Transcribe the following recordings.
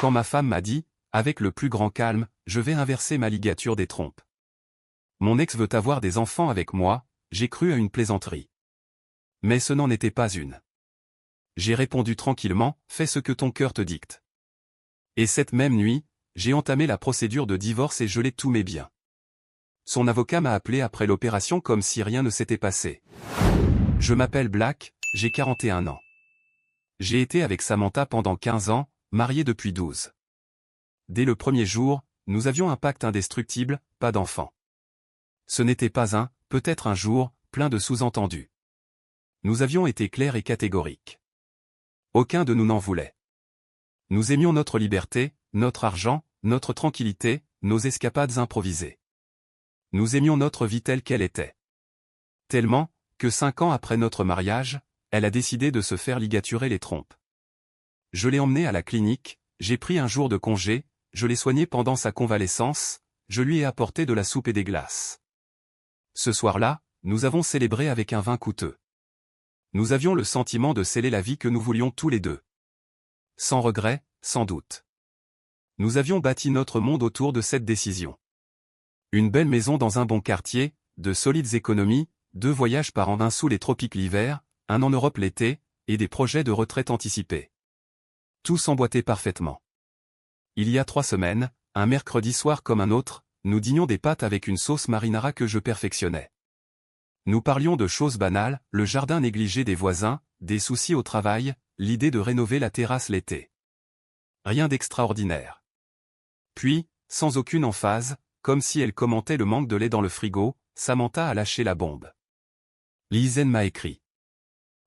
Quand ma femme m'a dit, avec le plus grand calme, je vais inverser ma ligature des trompes. Mon ex veut avoir des enfants avec moi, j'ai cru à une plaisanterie. Mais ce n'en était pas une. J'ai répondu tranquillement, fais ce que ton cœur te dicte. Et cette même nuit, j'ai entamé la procédure de divorce et gelé tous mes biens. Son avocat m'a appelé après l'opération comme si rien ne s'était passé. Je m'appelle Black, j'ai 41 ans. J'ai été avec Samantha pendant 15 ans, marié depuis 12. Dès le premier jour, nous avions un pacte indestructible, pas d'enfant. Ce n'était pas un, peut-être un jour, plein de sous-entendus. Nous avions été clairs et catégoriques. Aucun de nous n'en voulait. Nous aimions notre liberté, notre argent, notre tranquillité, nos escapades improvisées. Nous aimions notre vie telle qu'elle était. Tellement, que 5 ans après notre mariage, elle a décidé de se faire ligaturer les trompes. Je l'ai emmenée à la clinique, j'ai pris un jour de congé, je l'ai soignée pendant sa convalescence, je lui ai apporté de la soupe et des glaces. Ce soir-là, nous avons célébré avec un vin coûteux. Nous avions le sentiment de sceller la vie que nous voulions tous les deux. Sans regret, sans doute. Nous avions bâti notre monde autour de cette décision. Une belle maison dans un bon quartier, de solides économies, 2 voyages par an, un sous les tropiques l'hiver, un en Europe l'été, et des projets de retraite anticipés. Tout s'emboîtait parfaitement. Il y a 3 semaines, un mercredi soir comme un autre, nous dînions des pâtes avec une sauce marinara que je perfectionnais. Nous parlions de choses banales, le jardin négligé des voisins, des soucis au travail, l'idée de rénover la terrasse l'été. Rien d'extraordinaire. Puis, sans aucune emphase, comme si elle commentait le manque de lait dans le frigo, Samantha a lâché la bombe. Lizen m'a écrit.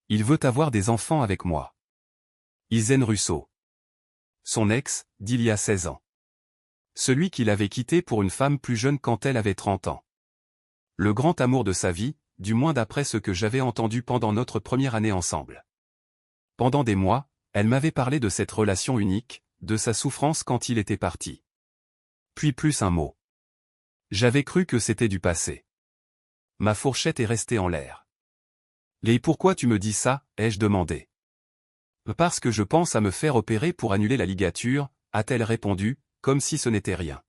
Il veut avoir des enfants avec moi. Lizen Russo. Son ex, d'il y a 16 ans. Celui qu'il avait quitté pour une femme plus jeune quand elle avait 30 ans. Le grand amour de sa vie, du moins d'après ce que j'avais entendu pendant notre première année ensemble. Pendant des mois, elle m'avait parlé de cette relation unique, de sa souffrance quand il était parti. Puis plus un mot. J'avais cru que c'était du passé. Ma fourchette est restée en l'air. Et pourquoi tu me dis ça, ai-je demandé. Parce que je pense à me faire opérer pour annuler la ligature, a-t-elle répondu, comme si ce n'était rien.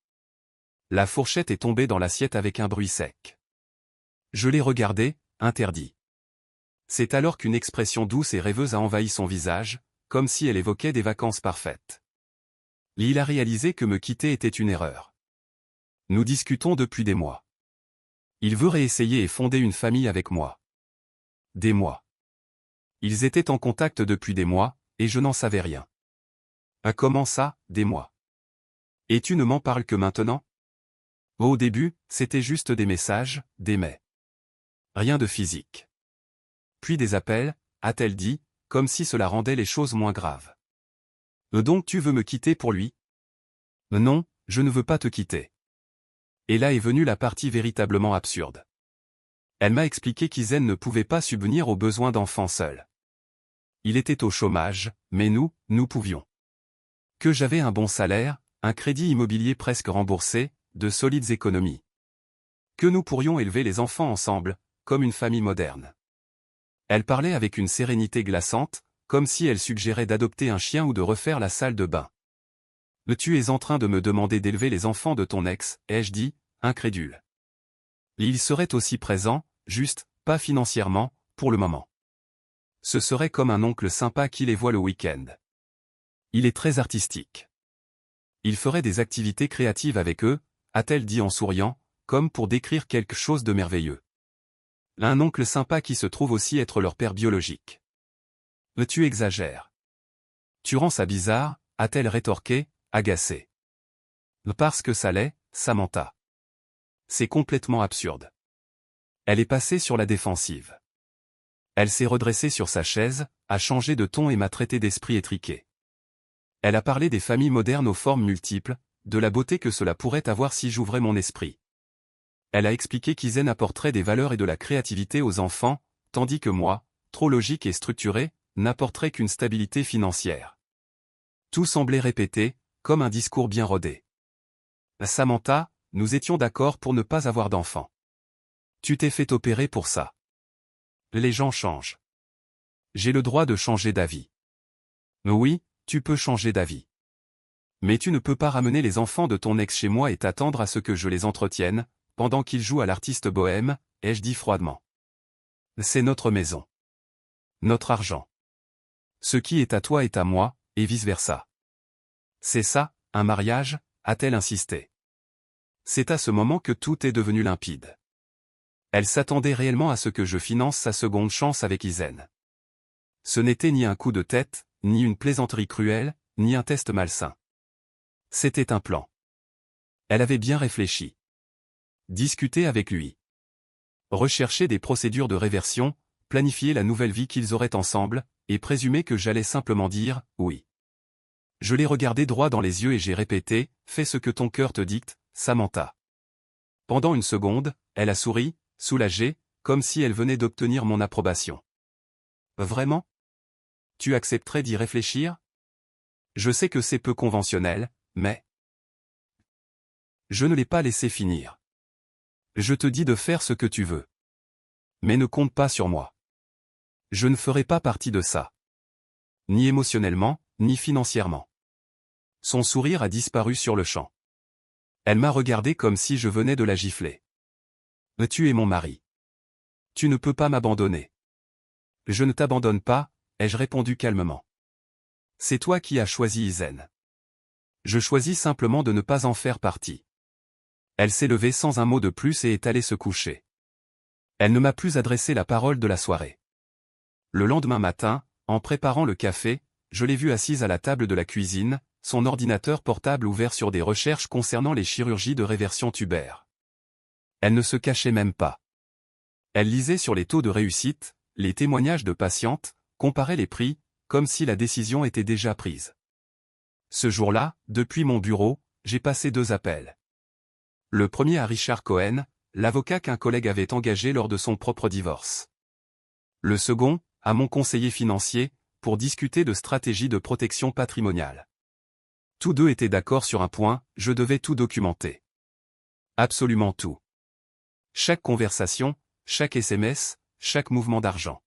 La fourchette est tombée dans l'assiette avec un bruit sec. Je l'ai regardée, interdit. C'est alors qu'une expression douce et rêveuse a envahi son visage, comme si elle évoquait des vacances parfaites. Il a réalisé que me quitter était une erreur. Nous discutons depuis des mois. Il veut réessayer et fonder une famille avec moi. Des mois. Ils étaient en contact depuis des mois, et je n'en savais rien. Comment ça, des mois? Et tu ne m'en parles que maintenant? Au début, c'était juste des messages, des mais. Rien de physique. Puis des appels, a-t-elle dit, comme si cela rendait les choses moins graves. Donc tu veux me quitter pour lui? Non, je ne veux pas te quitter. Et là est venue la partie véritablement absurde. Elle m'a expliqué qu'Izen ne pouvait pas subvenir aux besoins d'enfants seuls. Il était au chômage, mais nous pouvions. Que j'avais un bon salaire, un crédit immobilier presque remboursé, de solides économies. Que nous pourrions élever les enfants ensemble, comme une famille moderne. Elle parlait avec une sérénité glaçante, comme si elle suggérait d'adopter un chien ou de refaire la salle de bain. Tu es en train de me demander d'élever les enfants de ton ex, ai-je dit, incrédule. Il serait aussi présent, juste, pas financièrement, pour le moment. Ce serait comme un oncle sympa qui les voit le week-end. Il est très artistique. Il ferait des activités créatives avec eux, a-t-elle dit en souriant, comme pour décrire quelque chose de merveilleux. Un oncle sympa qui se trouve aussi être leur père biologique. Tu exagères. Tu rends ça bizarre, a-t-elle rétorqué, agacée. Parce que ça l'est, Samantha. C'est complètement absurde. Elle est passée sur la défensive. Elle s'est redressée sur sa chaise, a changé de ton et m'a traité d'esprit étriqué. Elle a parlé des familles modernes aux formes multiples, de la beauté que cela pourrait avoir si j'ouvrais mon esprit. Elle a expliqué qu'Izen apporterait des valeurs et de la créativité aux enfants, tandis que moi, trop logique et structuré, n'apporterait qu'une stabilité financière. Tout semblait répété, comme un discours bien rodé. Samantha, nous étions d'accord pour ne pas avoir d'enfants. Tu t'es fait opérer pour ça. Les gens changent. J'ai le droit de changer d'avis. Oui, tu peux changer d'avis. Mais tu ne peux pas ramener les enfants de ton ex chez moi et t'attendre à ce que je les entretienne, pendant qu'ils jouent à l'artiste bohème, ai-je dit froidement. C'est notre maison. Notre argent. Ce qui est à toi est à moi, et vice-versa. C'est ça, un mariage, a-t-elle insisté. C'est à ce moment que tout est devenu limpide. Elle s'attendait réellement à ce que je finance sa seconde chance avec Izen. Ce n'était ni un coup de tête, ni une plaisanterie cruelle, ni un test malsain. C'était un plan. Elle avait bien réfléchi. Discuter avec lui. Rechercher des procédures de réversion, planifier la nouvelle vie qu'ils auraient ensemble, et présumer que j'allais simplement dire « oui ». Je l'ai regardé droit dans les yeux et j'ai répété « fais ce que ton cœur te dicte, Samantha ». Pendant une seconde, elle a souri, soulagée, comme si elle venait d'obtenir mon approbation. Vraiment? Tu accepterais d'y réfléchir? Je sais que c'est peu conventionnel, mais... Je ne l'ai pas laissé finir. Je te dis de faire ce que tu veux. Mais ne compte pas sur moi. Je ne ferai pas partie de ça. Ni émotionnellement, ni financièrement. Son sourire a disparu sur le champ. Elle m'a regardé comme si je venais de la gifler. Tu es mon mari. Tu ne peux pas m'abandonner. Je ne t'abandonne pas, ai-je répondu calmement. C'est toi qui as choisi Izen. Je choisis simplement de ne pas en faire partie. Elle s'est levée sans un mot de plus et est allée se coucher. Elle ne m'a plus adressé la parole de la soirée. Le lendemain matin, en préparant le café, je l'ai vue assise à la table de la cuisine, son ordinateur portable ouvert sur des recherches concernant les chirurgies de réversion tubaire. Elle ne se cachait même pas. Elle lisait sur les taux de réussite, les témoignages de patientes, comparait les prix, comme si la décision était déjà prise. Ce jour-là, depuis mon bureau, j'ai passé 2 appels. Le premier à Richard Cohen, l'avocat qu'un collègue avait engagé lors de son propre divorce. Le second, à mon conseiller financier, pour discuter de stratégie de protection patrimoniale. Tous deux étaient d'accord sur un point, je devais tout documenter. Absolument tout. Chaque conversation, chaque SMS, chaque mouvement d'argent.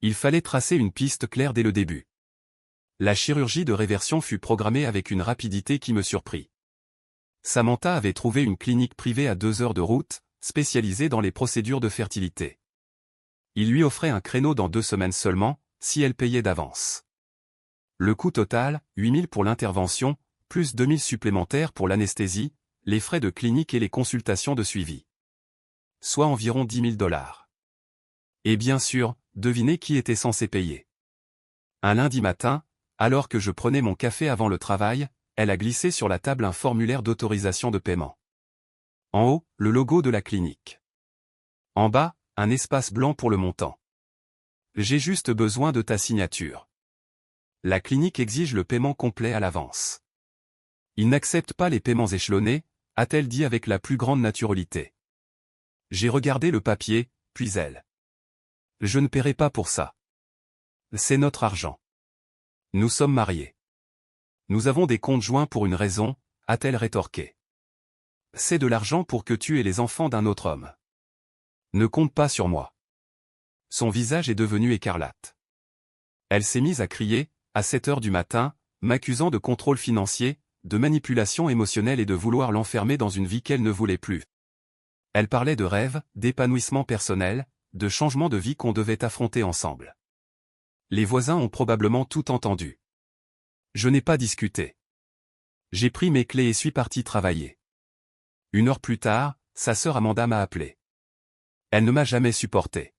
Il fallait tracer une piste claire dès le début. La chirurgie de réversion fut programmée avec une rapidité qui me surprit. Samantha avait trouvé une clinique privée à 2 heures de route, spécialisée dans les procédures de fertilité. Il lui offrait un créneau dans 2 semaines seulement, si elle payait d'avance. Le coût total, 8 000 pour l'intervention, plus 2 000 supplémentaires pour l'anesthésie, les frais de clinique et les consultations de suivi. Soit environ 10 000 $. Et bien sûr, devinez qui était censé payer. Un lundi matin, alors que je prenais mon café avant le travail, elle a glissé sur la table un formulaire d'autorisation de paiement. En haut, le logo de la clinique. En bas, un espace blanc pour le montant. J'ai juste besoin de ta signature. La clinique exige le paiement complet à l'avance. Il n'accepte pas les paiements échelonnés, a-t-elle dit avec la plus grande naturalité. J'ai regardé le papier, puis elle. Je ne paierai pas pour ça. C'est notre argent. Nous sommes mariés. Nous avons des comptes joints pour une raison, a-t-elle rétorqué. C'est de l'argent pour que tu aies les enfants d'un autre homme. Ne compte pas sur moi. Son visage est devenu écarlate. Elle s'est mise à crier, à 7 heures du matin, m'accusant de contrôle financier, de manipulation émotionnelle et de vouloir l'enfermer dans une vie qu'elle ne voulait plus. Elle parlait de rêves, d'épanouissement personnel, de changements de vie qu'on devait affronter ensemble. Les voisins ont probablement tout entendu. Je n'ai pas discuté. J'ai pris mes clés et suis parti travailler. 1 heure plus tard, sa sœur Amanda m'a appelé. Elle ne m'a jamais supporté.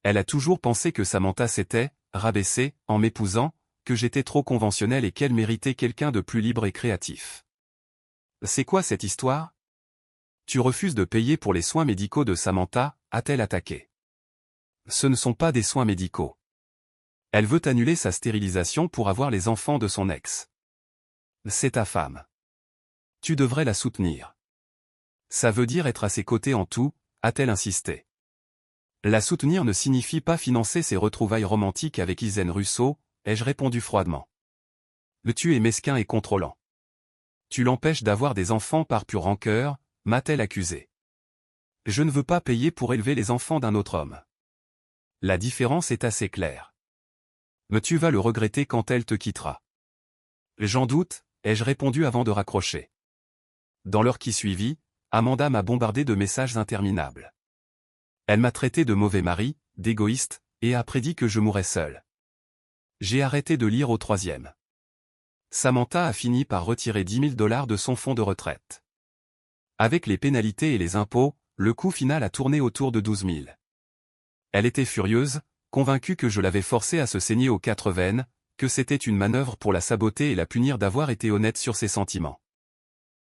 Elle a toujours pensé que Samantha s'était rabaissée en m'épousant, que j'étais trop conventionnel et qu'elle méritait quelqu'un de plus libre et créatif. C'est quoi cette histoire? Tu refuses de payer pour les soins médicaux de Samantha, a-t-elle attaqué. Ce ne sont pas des soins médicaux. Elle veut annuler sa stérilisation pour avoir les enfants de son ex. C'est ta femme. Tu devrais la soutenir. Ça veut dire être à ses côtés en tout, a-t-elle insisté. La soutenir ne signifie pas financer ses retrouvailles romantiques avec Izen Russo, ai-je répondu froidement. Tu es mesquin et contrôlant. Tu l'empêches d'avoir des enfants par pure rancœur, m'a-t-elle accusé. Je ne veux pas payer pour élever les enfants d'un autre homme. La différence est assez claire. Mais tu vas le regretter quand elle te quittera. J'en doute, ai-je répondu avant de raccrocher. Dans l'heure qui suivit, Amanda m'a bombardé de messages interminables. Elle m'a traité de mauvais mari, d'égoïste, et a prédit que je mourrais seul. J'ai arrêté de lire au 3e. Samantha a fini par retirer 10 000 $ de son fonds de retraite. Avec les pénalités et les impôts, le coût final a tourné autour de 12 000. Elle était furieuse, convaincue que je l'avais forcée à se saigner aux 4 veines, que c'était une manœuvre pour la saboter et la punir d'avoir été honnête sur ses sentiments.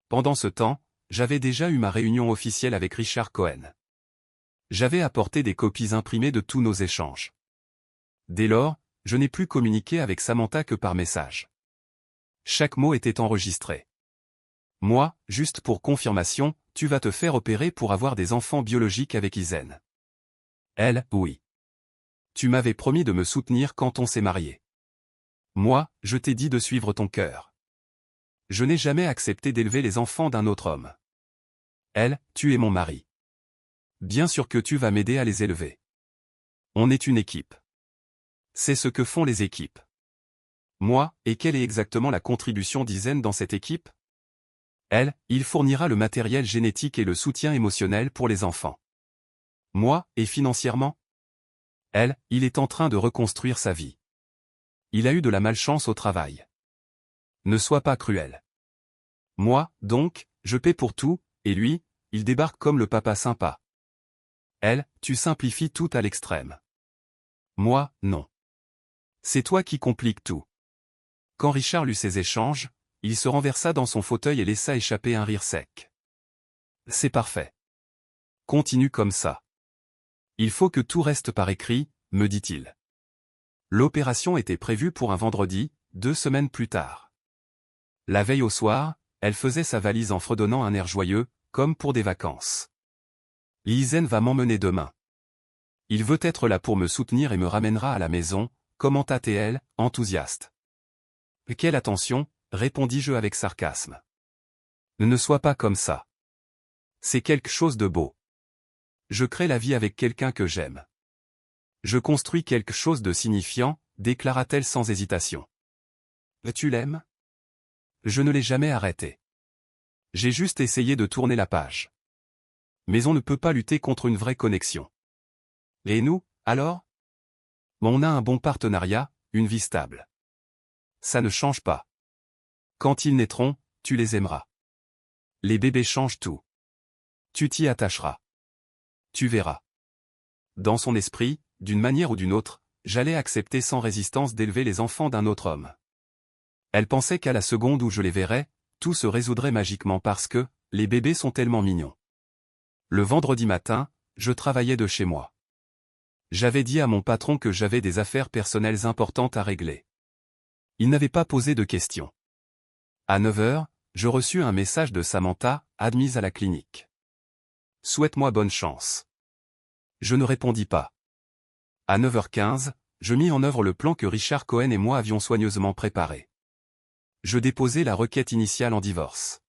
Pendant ce temps, j'avais déjà eu ma réunion officielle avec Richard Cohen. J'avais apporté des copies imprimées de tous nos échanges. Dès lors, je n'ai plus communiqué avec Samantha que par message. Chaque mot était enregistré. Moi, juste pour confirmation, tu vas te faire opérer pour avoir des enfants biologiques avec Izen. Elle, oui. Tu m'avais promis de me soutenir quand on s'est marié. Moi, je t'ai dit de suivre ton cœur. Je n'ai jamais accepté d'élever les enfants d'un autre homme. Elle, tu es mon mari. Bien sûr que tu vas m'aider à les élever. On est une équipe. C'est ce que font les équipes. Moi, et quelle est exactement la contribution d'Izen dans cette équipe? Elle, il fournira le matériel génétique et le soutien émotionnel pour les enfants. Moi, et financièrement? Elle, il est en train de reconstruire sa vie. Il a eu de la malchance au travail. Ne sois pas cruel. Moi, donc, je paie pour tout, et lui, il débarque comme le papa sympa. Elle, tu simplifies tout à l'extrême. Moi, non. C'est toi qui compliques tout. Quand Richard lut ces échanges, il se renversa dans son fauteuil et laissa échapper un rire sec. C'est parfait. Continue comme ça. Il faut que tout reste par écrit, me dit-il. L'opération était prévue pour un vendredi, 2 semaines plus tard. La veille au soir, elle faisait sa valise en fredonnant un air joyeux, comme pour des vacances. Izen va m'emmener demain. Il veut être là pour me soutenir et me ramènera à la maison, commenta-t-elle, enthousiaste. Quelle attention, répondis-je avec sarcasme. Ne sois pas comme ça. C'est quelque chose de beau. Je crée la vie avec quelqu'un que j'aime. Je construis quelque chose de signifiant, déclara-t-elle sans hésitation. Tu l'aimes? Je ne l'ai jamais arrêté. J'ai juste essayé de tourner la page. Mais on ne peut pas lutter contre une vraie connexion. Et nous, alors? On a un bon partenariat, une vie stable. Ça ne change pas. Quand ils naîtront, tu les aimeras. Les bébés changent tout. Tu t'y attacheras. Tu verras. Dans son esprit, d'une manière ou d'une autre, j'allais accepter sans résistance d'élever les enfants d'un autre homme. Elle pensait qu'à la seconde où je les verrais, tout se résoudrait magiquement parce que, les bébés sont tellement mignons. Le vendredi matin, je travaillais de chez moi. J'avais dit à mon patron que j'avais des affaires personnelles importantes à régler. Il n'avait pas posé de questions. À 9 h, je reçus un message de Samantha, admise à la clinique. Souhaite-moi bonne chance. Je ne répondis pas. À 9 h 15, je mis en œuvre le plan que Richard Cohen et moi avions soigneusement préparé. Je déposai la requête initiale en divorce.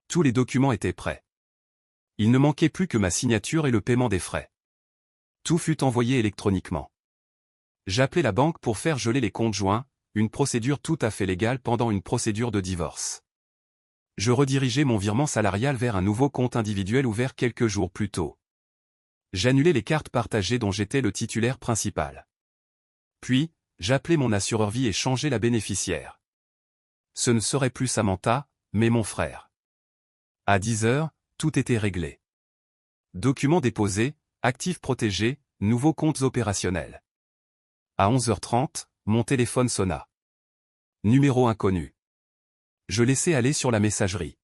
Tous les documents étaient prêts. Il ne manquait plus que ma signature et le paiement des frais. Tout fut envoyé électroniquement. J'appelai la banque pour faire geler les comptes joints, une procédure tout à fait légale pendant une procédure de divorce. Je redirigeai mon virement salarial vers un nouveau compte individuel ouvert quelques jours plus tôt. J'annulai les cartes partagées dont j'étais le titulaire principal. Puis, j'appelai mon assureur vie et changeai la bénéficiaire. Ce ne serait plus Samantha, mais mon frère. À 10 h, tout était réglé. Documents déposés, actifs protégés, nouveaux comptes opérationnels. À 11 h 30, mon téléphone sonna. Numéro inconnu. Je laissai aller sur la messagerie.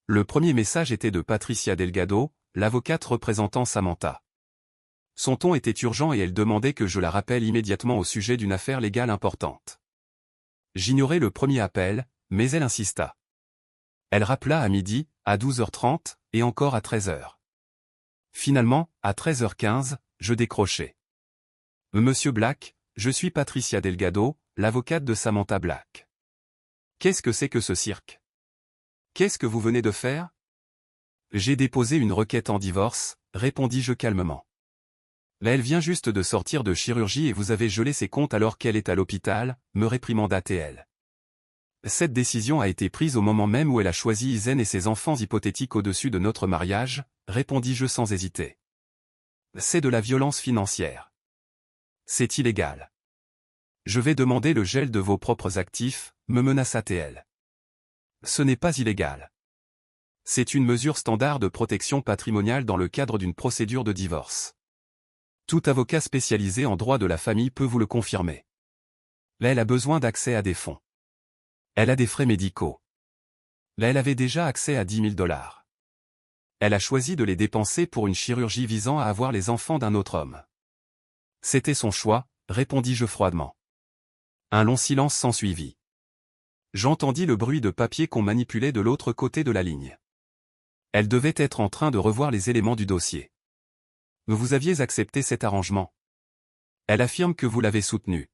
Le premier message était de Patricia Delgado, l'avocate représentant Samantha. Son ton était urgent et elle demandait que je la rappelle immédiatement au sujet d'une affaire légale importante. J'ignorais le premier appel, mais elle insista. Elle rappela à midi, à 12 h 30, et encore à 13 h. Finalement, à 13 h 15, je décrochai. Monsieur Black, je suis Patricia Delgado, l'avocate de Samantha Black. Qu'est-ce que c'est que ce cirque? Qu'est-ce que vous venez de faire? J'ai déposé une requête en divorce, répondis-je calmement. Elle vient juste de sortir de chirurgie et vous avez gelé ses comptes alors qu'elle est à l'hôpital, me réprimanda-t-elle. Cette décision a été prise au moment même où elle a choisi Izen et ses enfants hypothétiques au-dessus de notre mariage, répondis-je sans hésiter. C'est de la violence financière. C'est illégal. Je vais demander le gel de vos propres actifs, me menaça-t-elle. Ce n'est pas illégal. C'est une mesure standard de protection patrimoniale dans le cadre d'une procédure de divorce. Tout avocat spécialisé en droit de la famille peut vous le confirmer. Là, elle a besoin d'accès à des fonds. Elle a des frais médicaux. Là, elle avait déjà accès à 10 000 $. Elle a choisi de les dépenser pour une chirurgie visant à avoir les enfants d'un autre homme. C'était son choix, répondis-je froidement. Un long silence s'ensuivit. J'entendis le bruit de papier qu'on manipulait de l'autre côté de la ligne. Elle devait être en train de revoir les éléments du dossier. Vous aviez accepté cet arrangement. Elle affirme que vous l'avez soutenu.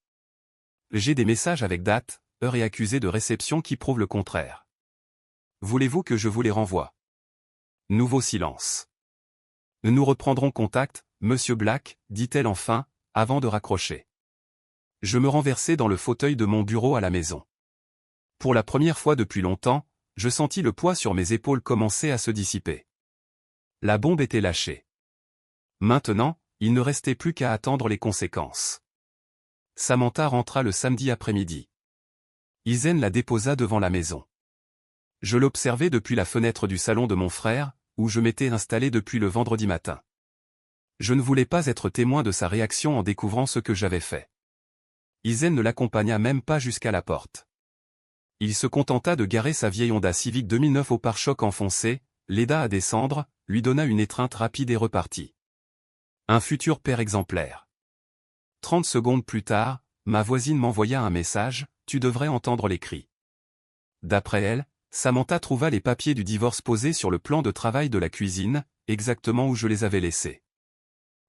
J'ai des messages avec date, heure et accusé de réception qui prouvent le contraire. Voulez-vous que je vous les renvoie? Nouveau silence. Nous reprendrons contact, Monsieur Black, dit-elle enfin, avant de raccrocher. Je me renversai dans le fauteuil de mon bureau à la maison. Pour la première fois depuis longtemps, je sentis le poids sur mes épaules commencer à se dissiper. La bombe était lâchée. Maintenant, il ne restait plus qu'à attendre les conséquences. Samantha rentra le samedi après-midi. Izen la déposa devant la maison. Je l'observais depuis la fenêtre du salon de mon frère, où je m'étais installé depuis le vendredi matin. Je ne voulais pas être témoin de sa réaction en découvrant ce que j'avais fait. Izen ne l'accompagna même pas jusqu'à la porte. Il se contenta de garer sa vieille Honda Civic 2009 au pare-choc enfoncé, l'aida à descendre, lui donna une étreinte rapide et repartit. Un futur père exemplaire. 30 secondes plus tard, ma voisine m'envoya un message, « Tu devrais entendre les cris ». D'après elle, Samantha trouva les papiers du divorce posés sur le plan de travail de la cuisine, exactement où je les avais laissés.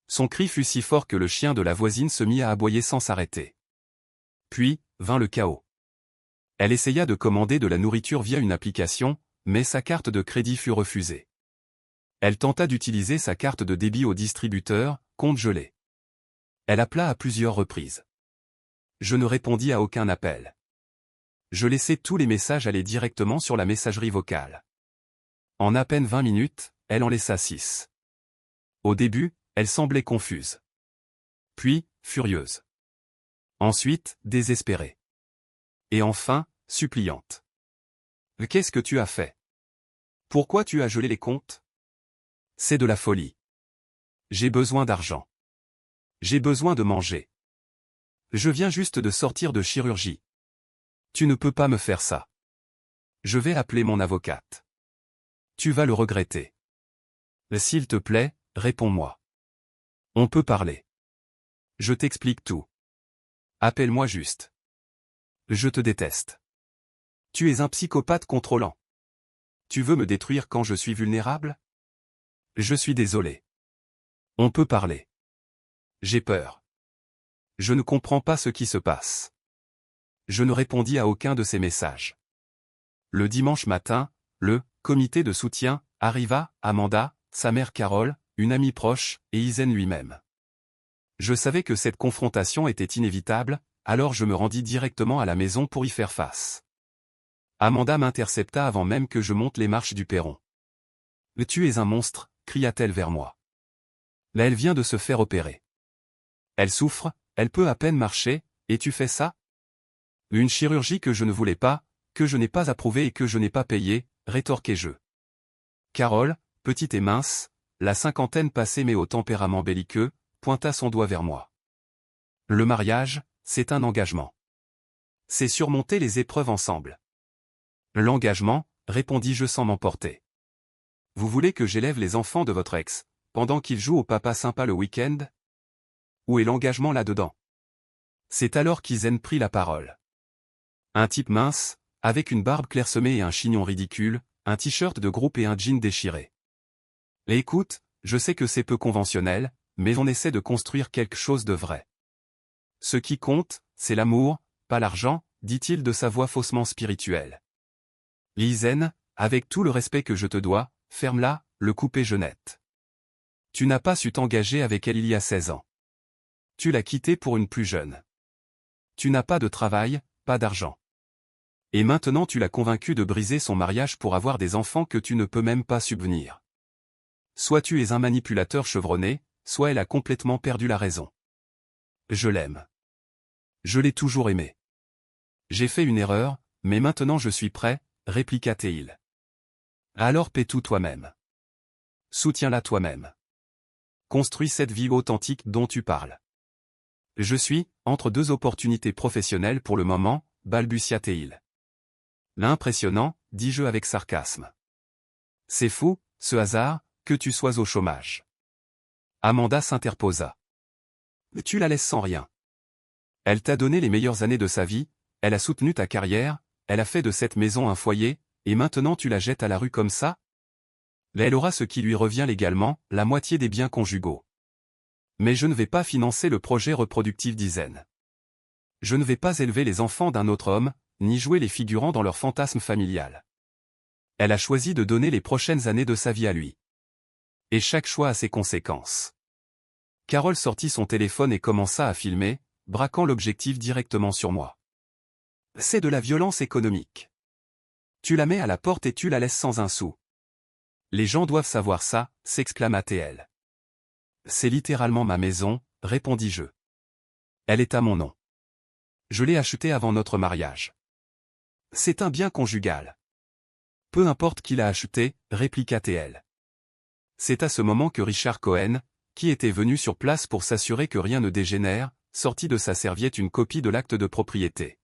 Son cri fut si fort que le chien de la voisine se mit à aboyer sans s'arrêter. Puis, vint le chaos. Elle essaya de commander de la nourriture via une application, mais sa carte de crédit fut refusée. Elle tenta d'utiliser sa carte de débit au distributeur, compte gelé. Elle appela à plusieurs reprises. Je ne répondis à aucun appel. Je laissai tous les messages aller directement sur la messagerie vocale. En à peine 20 minutes, elle en laissa 6. Au début, elle semblait confuse. Puis, furieuse. Ensuite, désespérée. Et enfin, suppliante. « Qu'est-ce que tu as fait? Pourquoi tu as gelé les comptes? C'est de la folie. J'ai besoin d'argent. J'ai besoin de manger. Je viens juste de sortir de chirurgie. Tu ne peux pas me faire ça. Je vais appeler mon avocate. Tu vas le regretter. S'il te plaît, réponds-moi. On peut parler. Je t'explique tout. Appelle-moi juste. Je te déteste. Tu es un psychopathe contrôlant. Tu veux me détruire quand je suis vulnérable? Je suis désolé. On peut parler. J'ai peur. Je ne comprends pas ce qui se passe. Je ne répondis à aucun de ces messages. Le dimanche matin, le comité de soutien arriva, Amanda, sa mère Carole, une amie proche, et Izen lui-même. Je savais que cette confrontation était inévitable, alors je me rendis directement à la maison pour y faire face. Amanda m'intercepta avant même que je monte les marches du perron. « Tu es un monstre », cria-t-elle vers moi. Là, elle vient de se faire opérer. Elle souffre, elle peut à peine marcher, et tu fais ça? Une chirurgie que je ne voulais pas, que je n'ai pas approuvée et que je n'ai pas payée, rétorquai-je. Carole, petite et mince, la cinquantaine passée mais au tempérament belliqueux, pointa son doigt vers moi. Le mariage, c'est un engagement. C'est surmonter les épreuves ensemble. L'engagement, répondis-je sans m'emporter. Vous voulez que j'élève les enfants de votre ex, pendant qu'ils jouent au papa sympa le week-end? Où est l'engagement là-dedans? C'est alors qu'Izen prit la parole. Un type mince, avec une barbe clairsemée et un chignon ridicule, un t-shirt de groupe et un jean déchiré. Et écoute, je sais que c'est peu conventionnel, mais on essaie de construire quelque chose de vrai. Ce qui compte, c'est l'amour, pas l'argent, dit-il de sa voix faussement spirituelle. Izen, avec tout le respect que je te dois, ferme-la, le coupai-je net. Tu n'as pas su t'engager avec elle il y a 16 ans. Tu l'as quittée pour une plus jeune. Tu n'as pas de travail, pas d'argent. Et maintenant tu l'as convaincu de briser son mariage pour avoir des enfants que tu ne peux même pas subvenir. Soit tu es un manipulateur chevronné, soit elle a complètement perdu la raison. Je l'aime. Je l'ai toujours aimé. J'ai fait une erreur, mais maintenant je suis prêt, répliqua Théil. Alors paie tout toi-même. Soutiens-la toi-même. Construis cette vie authentique dont tu parles. Je suis, entre deux opportunités professionnelles pour le moment, balbutia Théil. L'impressionnant, dis-je avec sarcasme. C'est fou, ce hasard, que tu sois au chômage. Amanda s'interposa. Tu la laisses sans rien. Elle t'a donné les meilleures années de sa vie, elle a soutenu ta carrière, elle a fait de cette maison un foyer, et maintenant tu la jettes à la rue comme ça? Elle aura ce qui lui revient légalement, la moitié des biens conjugaux. Mais je ne vais pas financer le projet reproductif d'Isen. Je ne vais pas élever les enfants d'un autre homme, ni jouer les figurants dans leur fantasme familial. Elle a choisi de donner les prochaines années de sa vie à lui. Et chaque choix a ses conséquences. Carole sortit son téléphone et commença à filmer, braquant l'objectif directement sur moi. C'est de la violence économique. Tu la mets à la porte et tu la laisses sans un sou. Les gens doivent savoir ça, s'exclama Théil. C'est littéralement ma maison, répondis-je. Elle est à mon nom. Je l'ai achetée avant notre mariage. C'est un bien conjugal. Peu importe qui l'a acheté, répliqua Théil. C'est à ce moment que Richard Cohen, qui était venu sur place pour s'assurer que rien ne dégénère, sortit de sa serviette une copie de l'acte de propriété.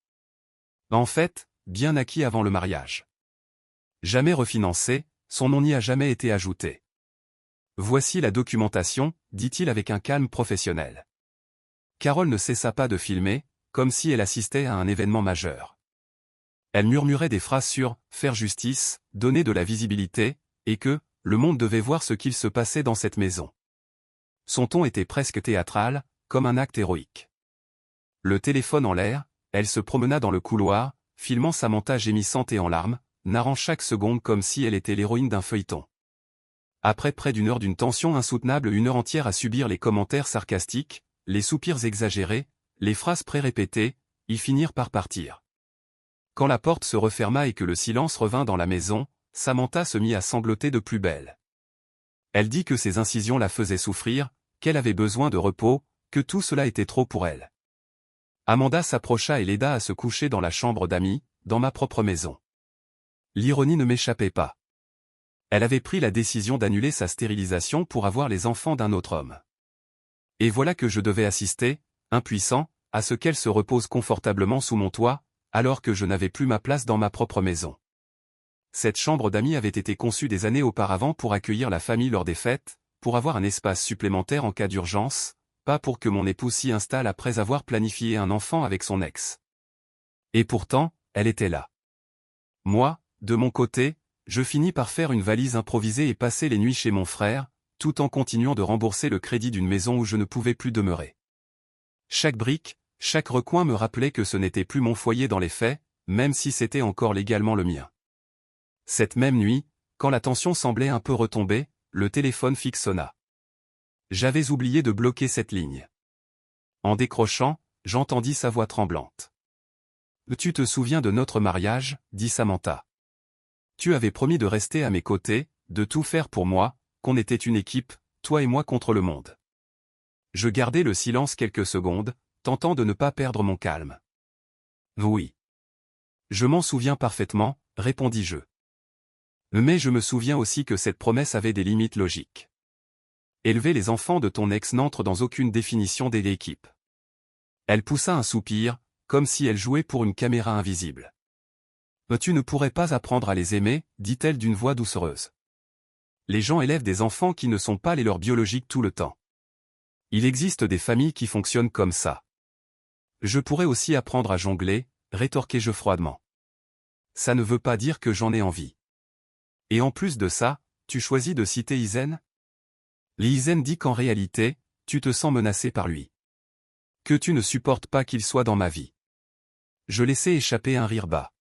En fait, bien acquis avant le mariage. Jamais refinancé, son nom n'y a jamais été ajouté. Voici la documentation, dit-il avec un calme professionnel. Carole ne cessa pas de filmer, comme si elle assistait à un événement majeur. Elle murmurait des phrases sur « faire justice », « donner de la visibilité », et que « le monde devait voir ce qu'il se passait dans cette maison ». Son ton était presque théâtral, comme un acte héroïque. Le téléphone en l'air, elle se promena dans le couloir, filmant Samantha gémissante et en larmes, narrant chaque seconde comme si elle était l'héroïne d'un feuilleton. Après près d'une heure d'une tension insoutenable, une heure entière à subir les commentaires sarcastiques, les soupirs exagérés, les phrases pré-répétées, ils finirent par partir. Quand la porte se referma et que le silence revint dans la maison, Samantha se mit à sangloter de plus belle. Elle dit que ses incisions la faisaient souffrir, qu'elle avait besoin de repos, que tout cela était trop pour elle. Amanda s'approcha et l'aida à se coucher dans la chambre d'amis, dans ma propre maison. L'ironie ne m'échappait pas. Elle avait pris la décision d'annuler sa stérilisation pour avoir les enfants d'un autre homme. Et voilà que je devais assister, impuissant, à ce qu'elle se repose confortablement sous mon toit, alors que je n'avais plus ma place dans ma propre maison. Cette chambre d'amis avait été conçue des années auparavant pour accueillir la famille lors des fêtes, pour avoir un espace supplémentaire en cas d'urgence, pas pour que mon épouse s'y installe après avoir planifié un enfant avec son ex. Et pourtant, elle était là. Moi, de mon côté, je finis par faire une valise improvisée et passer les nuits chez mon frère, tout en continuant de rembourser le crédit d'une maison où je ne pouvais plus demeurer. Chaque brique, chaque recoin me rappelait que ce n'était plus mon foyer dans les faits, même si c'était encore légalement le mien. Cette même nuit, quand la tension semblait un peu retomber, le téléphone fixe sonna. J'avais oublié de bloquer cette ligne. En décrochant, j'entendis sa voix tremblante. « Tu te souviens de notre mariage ?» dit Samantha. « Tu avais promis de rester à mes côtés, de tout faire pour moi, qu'on était une équipe, toi et moi contre le monde. » Je gardai le silence quelques secondes, tentant de ne pas perdre mon calme. « Oui. Je m'en souviens parfaitement, » répondis-je. Mais je me souviens aussi que cette promesse avait des limites logiques. Élever les enfants de ton ex n'entre dans aucune définition des équipes. Elle poussa un soupir, comme si elle jouait pour une caméra invisible. Tu ne pourrais pas apprendre à les aimer, dit-elle d'une voix doucereuse. Les gens élèvent des enfants qui ne sont pas les leurs biologiques tout le temps. Il existe des familles qui fonctionnent comme ça. Je pourrais aussi apprendre à jongler, rétorquai-je froidement. Ça ne veut pas dire que j'en ai envie. Et en plus de ça, tu choisis de citer Isen ? Isen dit qu'en réalité, tu te sens menacé par lui. Que tu ne supportes pas qu'il soit dans ma vie. Je laissai échapper un rire bas.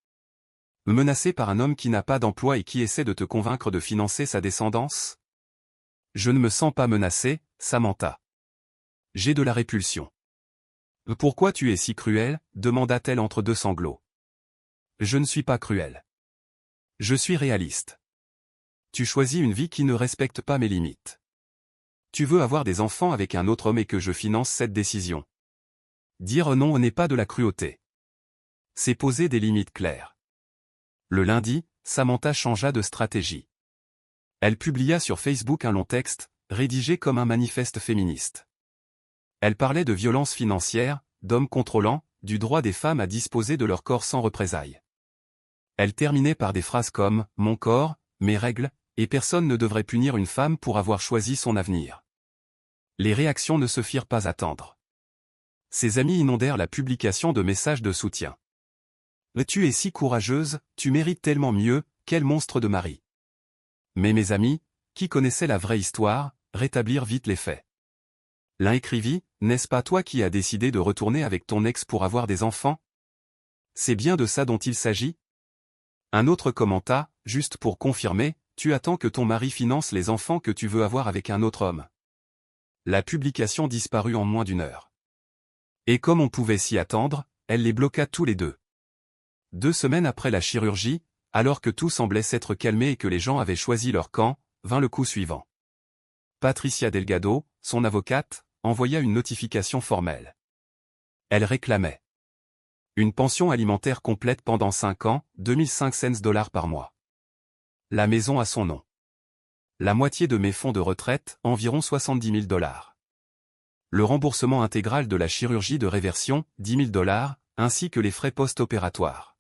Menacé par un homme qui n'a pas d'emploi et qui essaie de te convaincre de financer sa descendance ? Je ne me sens pas menacé, Samantha. J'ai de la répulsion. Pourquoi tu es si cruel ? Demanda-t-elle entre deux sanglots. Je ne suis pas cruel. Je suis réaliste. Tu choisis une vie qui ne respecte pas mes limites. Tu veux avoir des enfants avec un autre homme et que je finance cette décision. Dire non n'est pas de la cruauté. C'est poser des limites claires. Le lundi, Samantha changea de stratégie. Elle publia sur Facebook un long texte, rédigé comme un manifeste féministe. Elle parlait de violence financière, d'hommes contrôlants, du droit des femmes à disposer de leur corps sans représailles. Elle terminait par des phrases comme « mon corps, mes règles » et « personne ne devrait punir une femme pour avoir choisi son avenir ». Les réactions ne se firent pas attendre. Ses amis inondèrent la publication de messages de soutien. « Tu es si courageuse, tu mérites tellement mieux, quel monstre de mari !» Mais mes amis, qui connaissaient la vraie histoire, rétablirent vite les faits. L'un écrivit « N'est-ce pas toi qui as décidé de retourner avec ton ex pour avoir des enfants ? C'est bien de ça dont il s'agit ?» Un autre commenta « Juste pour confirmer, tu attends que ton mari finance les enfants que tu veux avoir avec un autre homme. » La publication disparut en moins d'une heure. Et comme on pouvait s'y attendre, elle les bloqua tous les deux. 2 semaines après la chirurgie, alors que tout semblait s'être calmé et que les gens avaient choisi leur camp, vint le coup suivant. Patricia Delgado, son avocate, envoya une notification formelle. Elle réclamait une pension alimentaire complète pendant 5 ans, 2500 $ par mois. La maison a son nom. La moitié de mes fonds de retraite, environ 70 000 $. Le remboursement intégral de la chirurgie de réversion, 10 000 $, ainsi que les frais post-opératoires.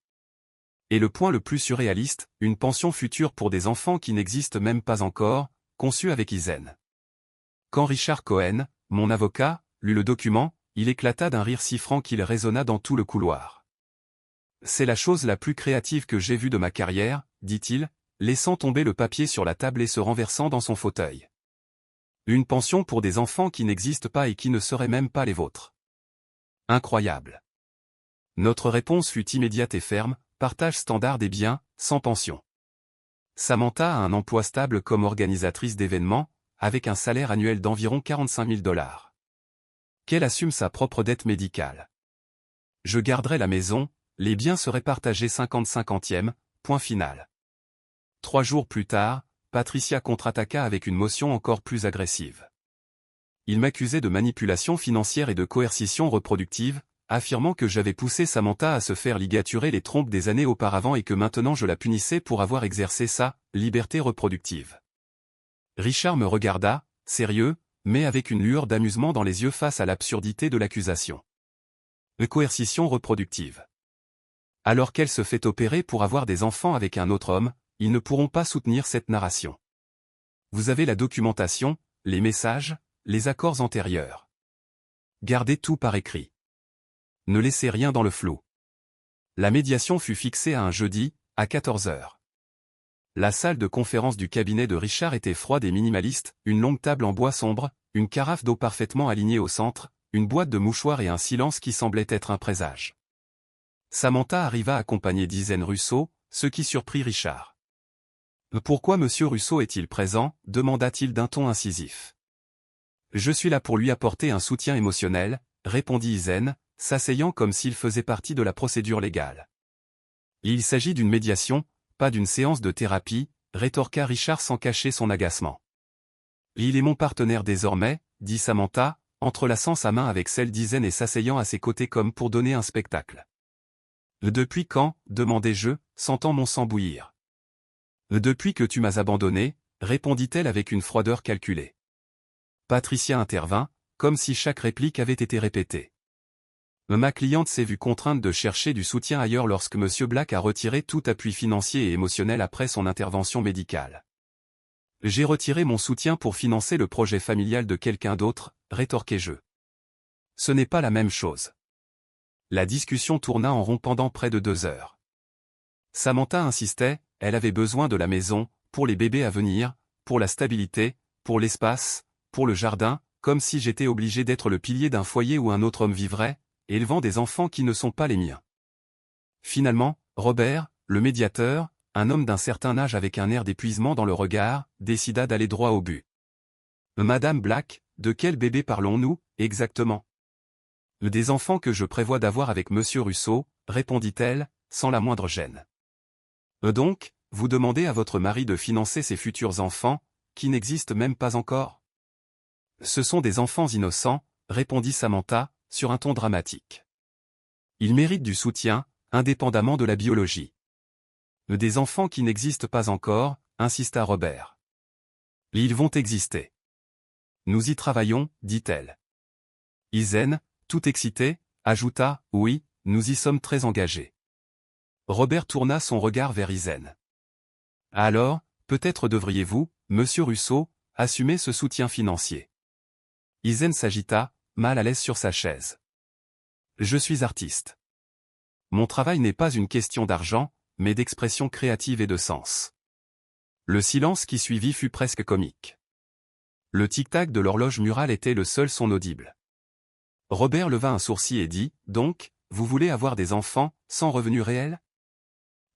Et le point le plus surréaliste, une pension future pour des enfants qui n'existent même pas encore, conçue avec Isen. Quand Richard Cohen, mon avocat, lut le document, il éclata d'un rire si franc qu'il résonna dans tout le couloir. « C'est la chose la plus créative que j'ai vue de ma carrière, » dit-il, laissant tomber le papier sur la table et se renversant dans son fauteuil. Une pension pour des enfants qui n'existent pas et qui ne seraient même pas les vôtres. Incroyable. Notre réponse fut immédiate et ferme, partage standard des biens, sans pension. Samantha a un emploi stable comme organisatrice d'événements, avec un salaire annuel d'environ 45 000 $. Qu'elle assume sa propre dette médicale. Je garderai la maison, les biens seraient partagés 50-50e, point final. 3 jours plus tard, Patricia contre-attaqua avec une motion encore plus agressive. Il m'accusait de manipulation financière et de coercition reproductive, affirmant que j'avais poussé Samantha à se faire ligaturer les trompes des années auparavant et que maintenant je la punissais pour avoir exercé sa liberté reproductive. Richard me regarda, sérieux, mais avec une lueur d'amusement dans les yeux face à l'absurdité de l'accusation. Coercition reproductive. Alors qu'elle se fait opérer pour avoir des enfants avec un autre homme, ils ne pourront pas soutenir cette narration. Vous avez la documentation, les messages, les accords antérieurs. Gardez tout par écrit. Ne laissez rien dans le flou. La médiation fut fixée à un jeudi, à 14 h. La salle de conférence du cabinet de Richard était froide et minimaliste, une longue table en bois sombre, une carafe d'eau parfaitement alignée au centre, une boîte de mouchoirs et un silence qui semblait être un présage. Samantha arriva accompagnée d'Isen Russo, ce qui surprit Richard. « Pourquoi Monsieur Russo est-il présent » demanda-t-il d'un ton incisif. « Je suis là pour lui apporter un soutien émotionnel » répondit Isen, s'asseyant comme s'il faisait partie de la procédure légale. « Il s'agit d'une médiation, pas d'une séance de thérapie » rétorqua Richard sans cacher son agacement. « Il est mon partenaire désormais » dit Samantha, entrelaçant sa main avec celle d'Isen et s'asseyant à ses côtés comme pour donner un spectacle. « Depuis quand » demandai-je, sentant mon sang bouillir. « Depuis que tu m'as abandonné » répondit-elle avec une froideur calculée. Patricia intervint, comme si chaque réplique avait été répétée. Ma cliente s'est vue contrainte de chercher du soutien ailleurs lorsque M. Black a retiré tout appui financier et émotionnel après son intervention médicale. J'ai retiré mon soutien pour financer le projet familial de quelqu'un d'autre, rétorquai-je. Ce n'est pas la même chose. La discussion tourna en rond pendant près de 2 heures. Samantha insistait, elle avait besoin de la maison, pour les bébés à venir, pour la stabilité, pour l'espace, pour le jardin, comme si j'étais obligé d'être le pilier d'un foyer où un autre homme vivrait, élevant des enfants qui ne sont pas les miens. Finalement, Robert, le médiateur, un homme d'un certain âge avec un air d'épuisement dans le regard, décida d'aller droit au but. « Madame Black, de quel bébé parlons-nous, exactement ?»« Des enfants que je prévois d'avoir avec Monsieur Russo, répondit-elle, sans la moindre gêne. Donc, vous demandez à votre mari de financer ses futurs enfants, qui n'existent même pas encore? Ce sont des enfants innocents, répondit Samantha, sur un ton dramatique. Ils méritent du soutien, indépendamment de la biologie. Des enfants qui n'existent pas encore, insista Robert. Ils vont exister. Nous y travaillons, dit-elle. Izen, tout excité, ajouta, oui, nous y sommes très engagés. Robert tourna son regard vers Izen. Alors, peut-être devriez-vous, monsieur Russo, assumer ce soutien financier. Izen s'agita, mal à l'aise sur sa chaise. Je suis artiste. Mon travail n'est pas une question d'argent, mais d'expression créative et de sens. Le silence qui suivit fut presque comique. Le tic-tac de l'horloge murale était le seul son audible. Robert leva un sourcil et dit, donc, vous voulez avoir des enfants, sans revenus réels?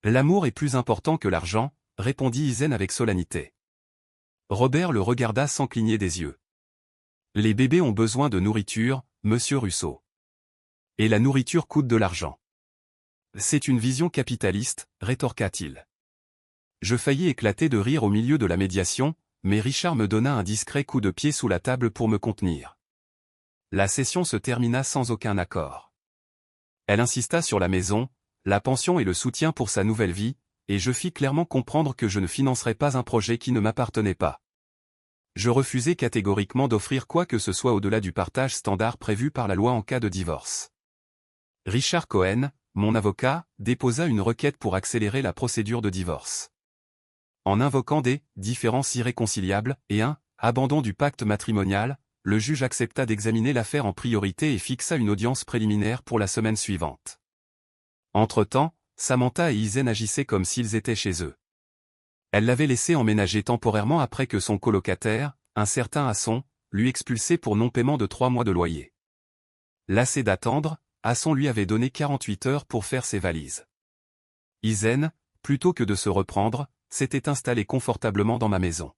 L'amour est plus important que l'argent, répondit Izen avec solennité. Robert le regarda sans cligner des yeux. Les bébés ont besoin de nourriture, monsieur Russo. Et la nourriture coûte de l'argent. C'est une vision capitaliste, rétorqua-t-il. Je faillis éclater de rire au milieu de la médiation, mais Richard me donna un discret coup de pied sous la table pour me contenir. La session se termina sans aucun accord. Elle insista sur la maison, la pension et le soutien pour sa nouvelle vie, et je fis clairement comprendre que je ne financerais pas un projet qui ne m'appartenait pas. Je refusai catégoriquement d'offrir quoi que ce soit au-delà du partage standard prévu par la loi en cas de divorce. Richard Cohen, mon avocat, déposa une requête pour accélérer la procédure de divorce. En invoquant des différences irréconciliables et un abandon du pacte matrimonial, le juge accepta d'examiner l'affaire en priorité et fixa une audience préliminaire pour la semaine suivante. Entre-temps, Samantha et Izen agissaient comme s'ils étaient chez eux. Elle l'avait laissé emménager temporairement après que son colocataire, un certain Hasson, lui expulsé pour non-paiement de 3 mois de loyer. Lassé d'attendre, Hasson lui avait donné 48 heures pour faire ses valises. Izen, plutôt que de se reprendre, s'était installée confortablement dans ma maison.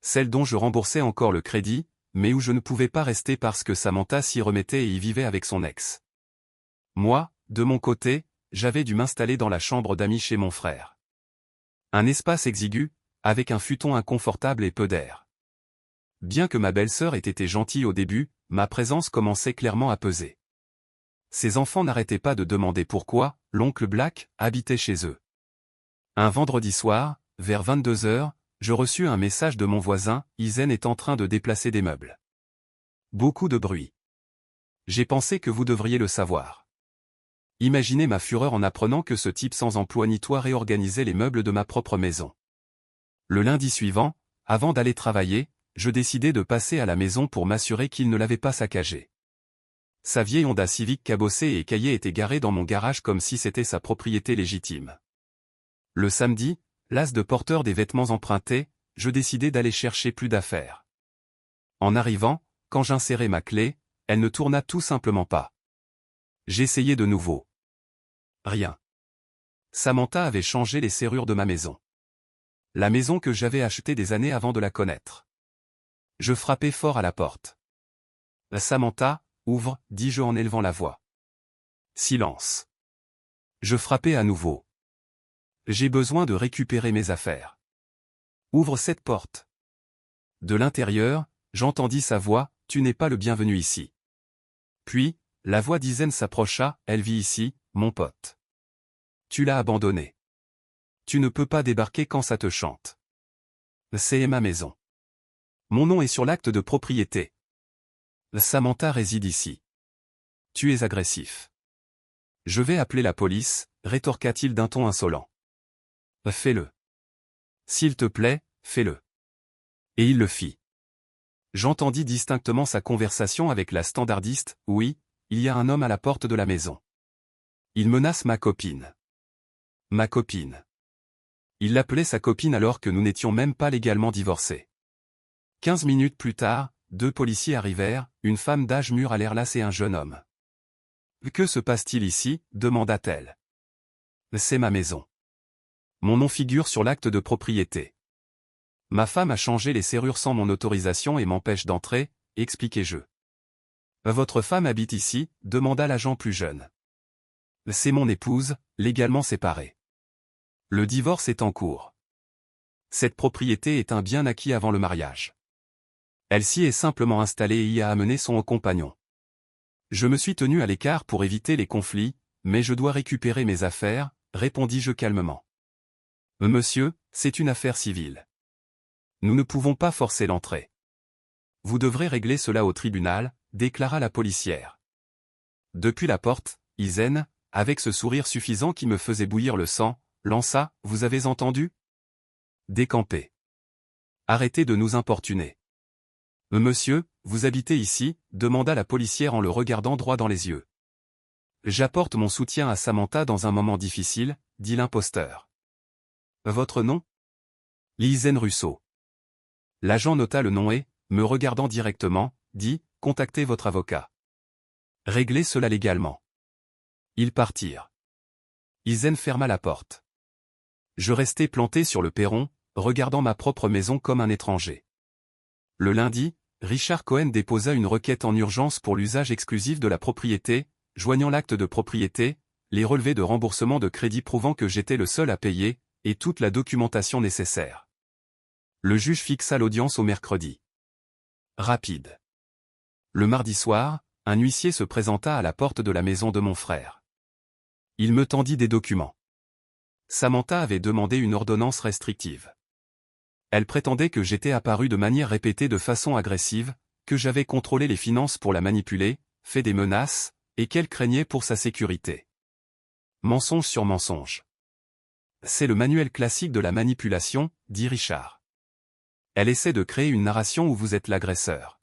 Celle dont je remboursais encore le crédit, mais où je ne pouvais pas rester parce que Samantha s'y remettait et y vivait avec son ex. Moi, de mon côté, j'avais dû m'installer dans la chambre d'amis chez mon frère. Un espace exigu, avec un futon inconfortable et peu d'air. Bien que ma belle-sœur ait été gentille au début, ma présence commençait clairement à peser. Ses enfants n'arrêtaient pas de demander pourquoi l'oncle Black habitait chez eux. Un vendredi soir, vers 22 heures, je reçus un message de mon voisin, Izen est en train de déplacer des meubles. Beaucoup de bruit. J'ai pensé que vous devriez le savoir. Imaginez ma fureur en apprenant que ce type sans emploi ni toit réorganisait les meubles de ma propre maison. Le lundi suivant, avant d'aller travailler, je décidai de passer à la maison pour m'assurer qu'il ne l'avait pas saccagée. Sa vieille Honda Civic cabossée et écaillée était garée dans mon garage comme si c'était sa propriété légitime. Le samedi, las de porteur des vêtements empruntés, je décidai d'aller chercher plus d'affaires. En arrivant, quand j'insérai ma clé, elle ne tourna tout simplement pas. J'essayai de nouveau. Rien. Samantha avait changé les serrures de ma maison. La maison que j'avais achetée des années avant de la connaître. Je frappai fort à la porte. Samantha, ouvre, dis-je en élevant la voix. Silence. Je frappai à nouveau. J'ai besoin de récupérer mes affaires. Ouvre cette porte. De l'intérieur, j'entendis sa voix, tu n'es pas le bienvenu ici. Puis, la voix d'Izen s'approcha, elle vit ici, mon pote. Tu l'as abandonné. Tu ne peux pas débarquer quand ça te chante. C'est ma maison. Mon nom est sur l'acte de propriété. Samantha réside ici. Tu es agressif. Je vais appeler la police, rétorqua-t-il d'un ton insolent. Fais-le. S'il te plaît, fais-le. Et il le fit. J'entendis distinctement sa conversation avec la standardiste, oui, il y a un homme à la porte de la maison. Il menace ma copine. Ma copine. Il l'appelait sa copine alors que nous n'étions même pas légalement divorcés. 15 minutes plus tard, 2 policiers arrivèrent, une femme d'âge mûr à l'air lasse et un jeune homme. Que se passe-t-il ici, demanda-t-elle. C'est ma maison. Mon nom figure sur l'acte de propriété. Ma femme a changé les serrures sans mon autorisation et m'empêche d'entrer, expliquai-je. Votre femme habite ici, demanda l'agent plus jeune. C'est mon épouse, légalement séparée. Le divorce est en cours. Cette propriété est un bien acquis avant le mariage. Elle s'y est simplement installée et y a amené son compagnon. Je me suis tenu à l'écart pour éviter les conflits, mais je dois récupérer mes affaires, répondis-je calmement. Monsieur, c'est une affaire civile. Nous ne pouvons pas forcer l'entrée. Vous devrez régler cela au tribunal, déclara la policière. Depuis la porte, Izen, avec ce sourire suffisant qui me faisait bouillir le sang, lança « Vous avez entendu ? Décampez. Arrêtez de nous importuner. Monsieur, vous habitez ici ? Demanda la policière en le regardant droit dans les yeux. J'apporte mon soutien à Samantha dans un moment difficile, dit l'imposteur. Votre nom ? Lizen Russo. L'agent nota le nom et, me regardant directement, dit « Contactez votre avocat. Réglez cela légalement. » Ils partirent. Izen ferma la porte. Je restai planté sur le perron, regardant ma propre maison comme un étranger. Le lundi, Richard Cohen déposa une requête en urgence pour l'usage exclusif de la propriété, joignant l'acte de propriété, les relevés de remboursement de crédit prouvant que j'étais le seul à payer, et toute la documentation nécessaire. Le juge fixa l'audience au mercredi. Rapide. Le mardi soir, un huissier se présenta à la porte de la maison de mon frère. Il me tendit des documents. Samantha avait demandé une ordonnance restrictive. Elle prétendait que j'étais apparu de manière répétée de façon agressive, que j'avais contrôlé les finances pour la manipuler, fait des menaces, et qu'elle craignait pour sa sécurité. Mensonge sur mensonge. C'est le manuel classique de la manipulation, dit Richard. Elle essaie de créer une narration où vous êtes l'agresseur.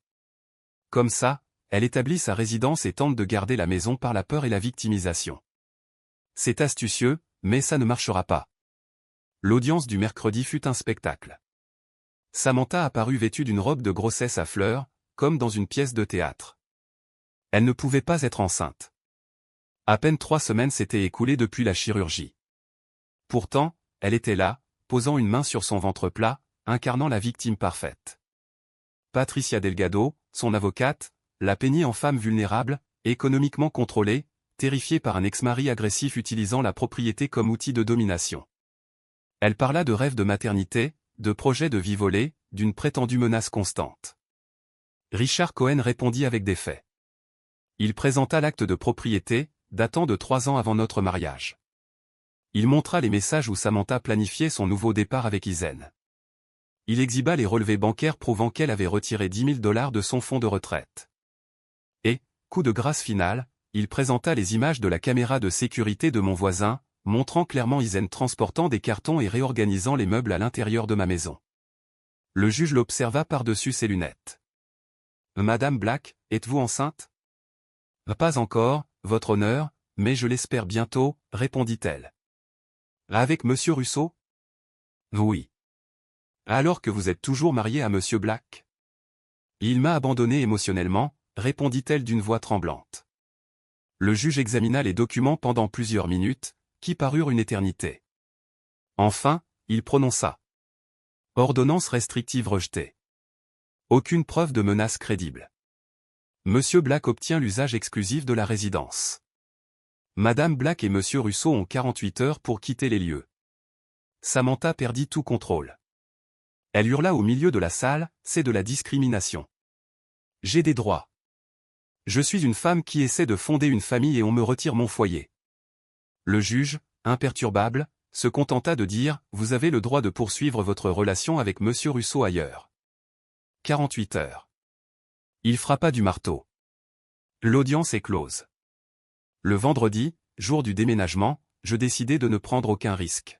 Comme ça, elle établit sa résidence et tente de garder la maison par la peur et la victimisation. C'est astucieux, mais ça ne marchera pas. L'audience du mercredi fut un spectacle. Samantha apparut vêtue d'une robe de grossesse à fleurs, comme dans une pièce de théâtre. Elle ne pouvait pas être enceinte. À peine 3 semaines s'étaient écoulées depuis la chirurgie. Pourtant, elle était là, posant une main sur son ventre plat, incarnant la victime parfaite. Patricia Delgado, son avocate, la peignit en femme vulnérable, économiquement contrôlée, terrifiée par un ex-mari agressif utilisant la propriété comme outil de domination. Elle parla de rêves de maternité, de projets de vie volée, d'une prétendue menace constante. Richard Cohen répondit avec des faits. Il présenta l'acte de propriété, datant de 3 ans avant notre mariage. Il montra les messages où Samantha planifiait son nouveau départ avec Izen. Il exhiba les relevés bancaires prouvant qu'elle avait retiré $10 000 de son fonds de retraite. Et, coup de grâce final, il présenta les images de la caméra de sécurité de mon voisin, montrant clairement Izen transportant des cartons et réorganisant les meubles à l'intérieur de ma maison. Le juge l'observa par-dessus ses lunettes. « Madame Black, êtes-vous enceinte ? » « Pas encore, votre honneur, mais je l'espère bientôt, répondit-elle. « Avec Monsieur Russo ? » ?»« Oui. »« Alors que vous êtes toujours marié à Monsieur Black ? » ?»« Il m'a abandonné émotionnellement, répondit-elle d'une voix tremblante. Le juge examina les documents pendant plusieurs minutes, qui parurent une éternité. Enfin, il prononça. Ordonnance restrictive rejetée. Aucune preuve de menace crédible. Monsieur Black obtient l'usage exclusif de la résidence. Madame Black et Monsieur Russo ont 48 heures pour quitter les lieux. Samantha perdit tout contrôle. Elle hurla au milieu de la salle, c'est de la discrimination. J'ai des droits. Je suis une femme qui essaie de fonder une famille et on me retire mon foyer. Le juge, imperturbable, se contenta de dire « Vous avez le droit de poursuivre votre relation avec Monsieur Russo ailleurs. » 48 heures. Il frappa du marteau. L'audience est close. Le vendredi, jour du déménagement, je décidai de ne prendre aucun risque.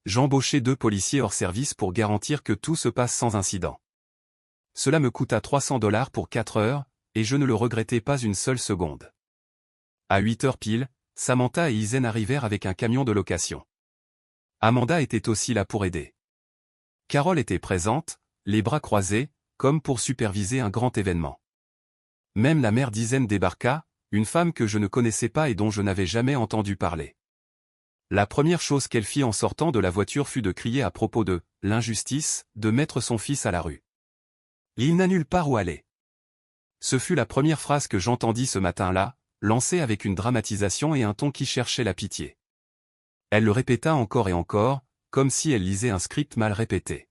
J'embauchai 2 policiers hors service pour garantir que tout se passe sans incident. Cela me coûta $300 pour 4 heures, et je ne le regrettais pas une seule seconde. À 8 heures pile, Samantha et Izen arrivèrent avec un camion de location. Amanda était aussi là pour aider. Carole était présente, les bras croisés, comme pour superviser un grand événement. Même la mère d'Izen débarqua, une femme que je ne connaissais pas et dont je n'avais jamais entendu parler. La première chose qu'elle fit en sortant de la voiture fut de crier à propos de « l'injustice » de mettre son fils à la rue. Il n'a nulle part où aller. Ce fut la première phrase que j'entendis ce matin-là, lancée avec une dramatisation et un ton qui cherchait la pitié. Elle le répéta encore et encore, comme si elle lisait un script mal répété.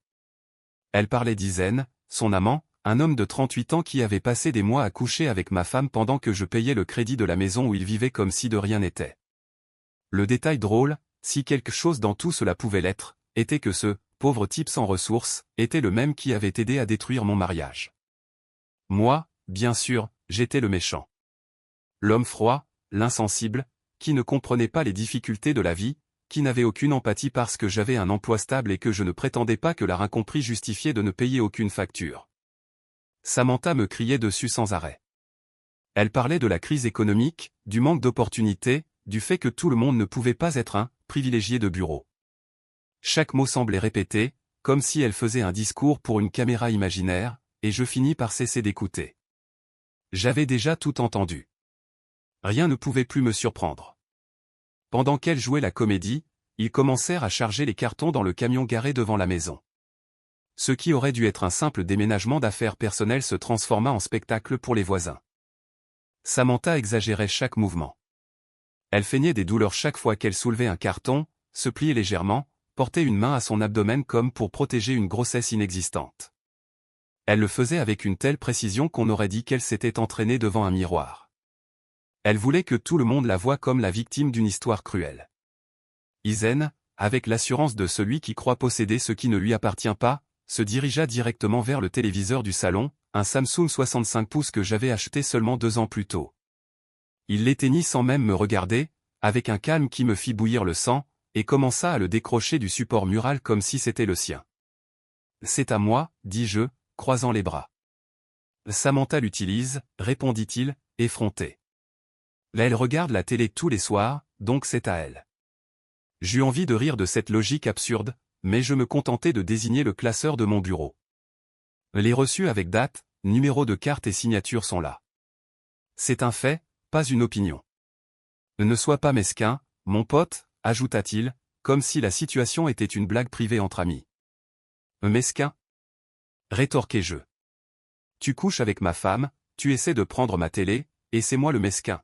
Elle parlait d'Isen, son amant, un homme de 38 ans qui avait passé des mois à coucher avec ma femme pendant que je payais le crédit de la maison où il vivait comme si de rien n'était. Le détail drôle, si quelque chose dans tout cela pouvait l'être, était que ce pauvre type sans ressources était le même qui avait aidé à détruire mon mariage. Moi, bien sûr, j'étais le méchant. L'homme froid, l'insensible, qui ne comprenait pas les difficultés de la vie, qui n'avait aucune empathie parce que j'avais un emploi stable et que je ne prétendais pas que l'art incompris justifiait de ne payer aucune facture. Samantha me criait dessus sans arrêt. Elle parlait de la crise économique, du manque d'opportunités, du fait que tout le monde ne pouvait pas être un privilégié de bureau. Chaque mot semblait répété, comme si elle faisait un discours pour une caméra imaginaire, et je finis par cesser d'écouter. J'avais déjà tout entendu. Rien ne pouvait plus me surprendre. Pendant qu'elle jouait la comédie, ils commencèrent à charger les cartons dans le camion garé devant la maison. Ce qui aurait dû être un simple déménagement d'affaires personnelles se transforma en spectacle pour les voisins. Samantha exagérait chaque mouvement. Elle feignait des douleurs chaque fois qu'elle soulevait un carton, se pliait légèrement, portait une main à son abdomen comme pour protéger une grossesse inexistante. Elle le faisait avec une telle précision qu'on aurait dit qu'elle s'était entraînée devant un miroir. Elle voulait que tout le monde la voie comme la victime d'une histoire cruelle. Isen, avec l'assurance de celui qui croit posséder ce qui ne lui appartient pas, se dirigea directement vers le téléviseur du salon, un Samsung 65 pouces que j'avais acheté seulement 2 ans plus tôt. Il l'éteignit sans même me regarder, avec un calme qui me fit bouillir le sang, et commença à le décrocher du support mural comme si c'était le sien. « C'est à moi, dis-je, croisant les bras. »« Samantha l'utilise, répondit-il, effronté. Elle regarde la télé tous les soirs, donc c'est à elle. » J'eus envie de rire de cette logique absurde, mais je me contentais de désigner le classeur de mon bureau. Les reçus avec date, numéro de carte et signature sont là. C'est un fait, pas une opinion. Ne sois pas mesquin, mon pote, ajouta-t-il, comme si la situation était une blague privée entre amis. Mesquin? Rétorquai-je. Tu couches avec ma femme, tu essaies de prendre ma télé, et c'est moi le mesquin.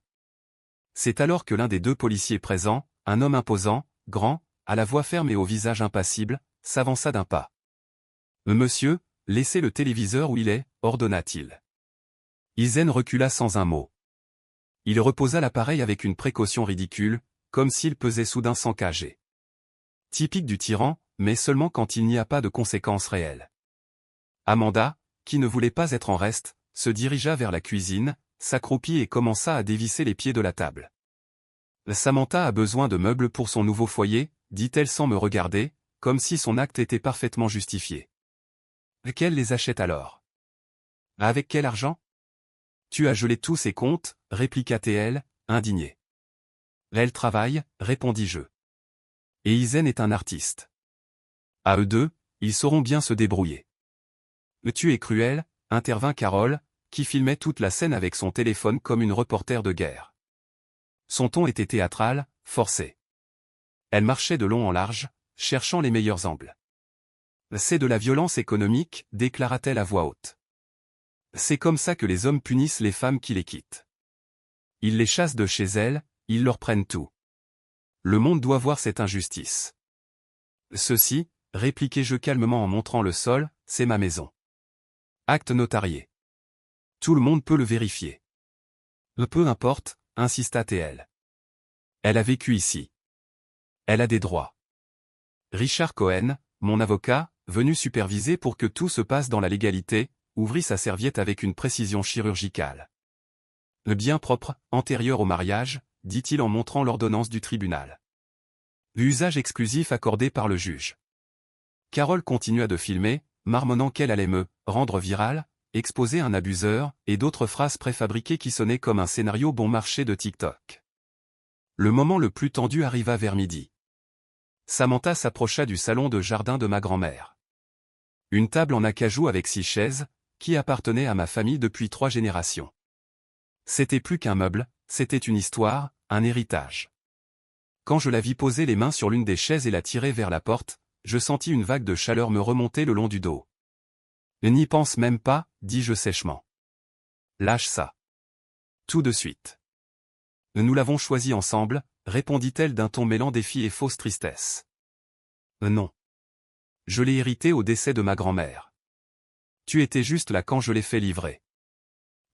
C'est alors que l'un des 2 policiers présents, un homme imposant, grand, à la voix ferme et au visage impassible, s'avança d'un pas. « Monsieur, laissez le téléviseur où il est, ordonna-t-il. » Isen recula sans un mot. Il reposa l'appareil avec une précaution ridicule, comme s'il pesait soudain 100 kg. Typique du tyran, mais seulement quand il n'y a pas de conséquences réelles. Amanda, qui ne voulait pas être en reste, se dirigea vers la cuisine, s'accroupit et commença à dévisser les pieds de la table. « Samantha a besoin de meubles pour son nouveau foyer, dit-elle sans me regarder, comme si son acte était parfaitement justifié. Qu'elle les achète alors? Avec quel argent? Tu as gelé tous ses comptes, répliqua T.L., indigné. Elle travaille, répondis-je. Et Isen est un artiste. À eux deux, ils sauront bien se débrouiller. Tu es cruel, intervint Carole, qui filmait toute la scène avec son téléphone comme une reporter de guerre. Son ton était théâtral, forcé. Elle marchait de long en large, cherchant les meilleurs angles. C'est de la violence économique, déclara-t-elle à voix haute. C'est comme ça que les hommes punissent les femmes qui les quittent. Ils les chassent de chez elles, ils leur prennent tout. Le monde doit voir cette injustice. Ceci, répliquai-je calmement en montrant le sol, c'est ma maison. Acte notarié. Tout le monde peut le vérifier. Peu importe, insista T.L. Elle a vécu ici. Elle a des droits. Richard Cohen, mon avocat, venu superviser pour que tout se passe dans la légalité, ouvrit sa serviette avec une précision chirurgicale. Bien propre, antérieur au mariage, dit-il en montrant l'ordonnance du tribunal. Usage exclusif accordé par le juge. Carole continua de filmer, marmonnant qu'elle allait me rendre virale, exposer un abuseur, et d'autres phrases préfabriquées qui sonnaient comme un scénario bon marché de TikTok. Le moment le plus tendu arriva vers midi. Samantha s'approcha du salon de jardin de ma grand-mère. Une table en acajou avec 6 chaises, qui appartenait à ma famille depuis 3 générations. C'était plus qu'un meuble, c'était une histoire, un héritage. Quand je la vis poser les mains sur l'une des chaises et la tirer vers la porte, je sentis une vague de chaleur me remonter le long du dos. N'y pense même pas, dis-je sèchement. Lâche ça. Tout de suite. Nous l'avons choisi ensemble, répondit-elle d'un ton mêlant défi et fausse tristesse. Non. Je l'ai hérité au décès de ma grand-mère. Tu étais juste là quand je l'ai fait livrer.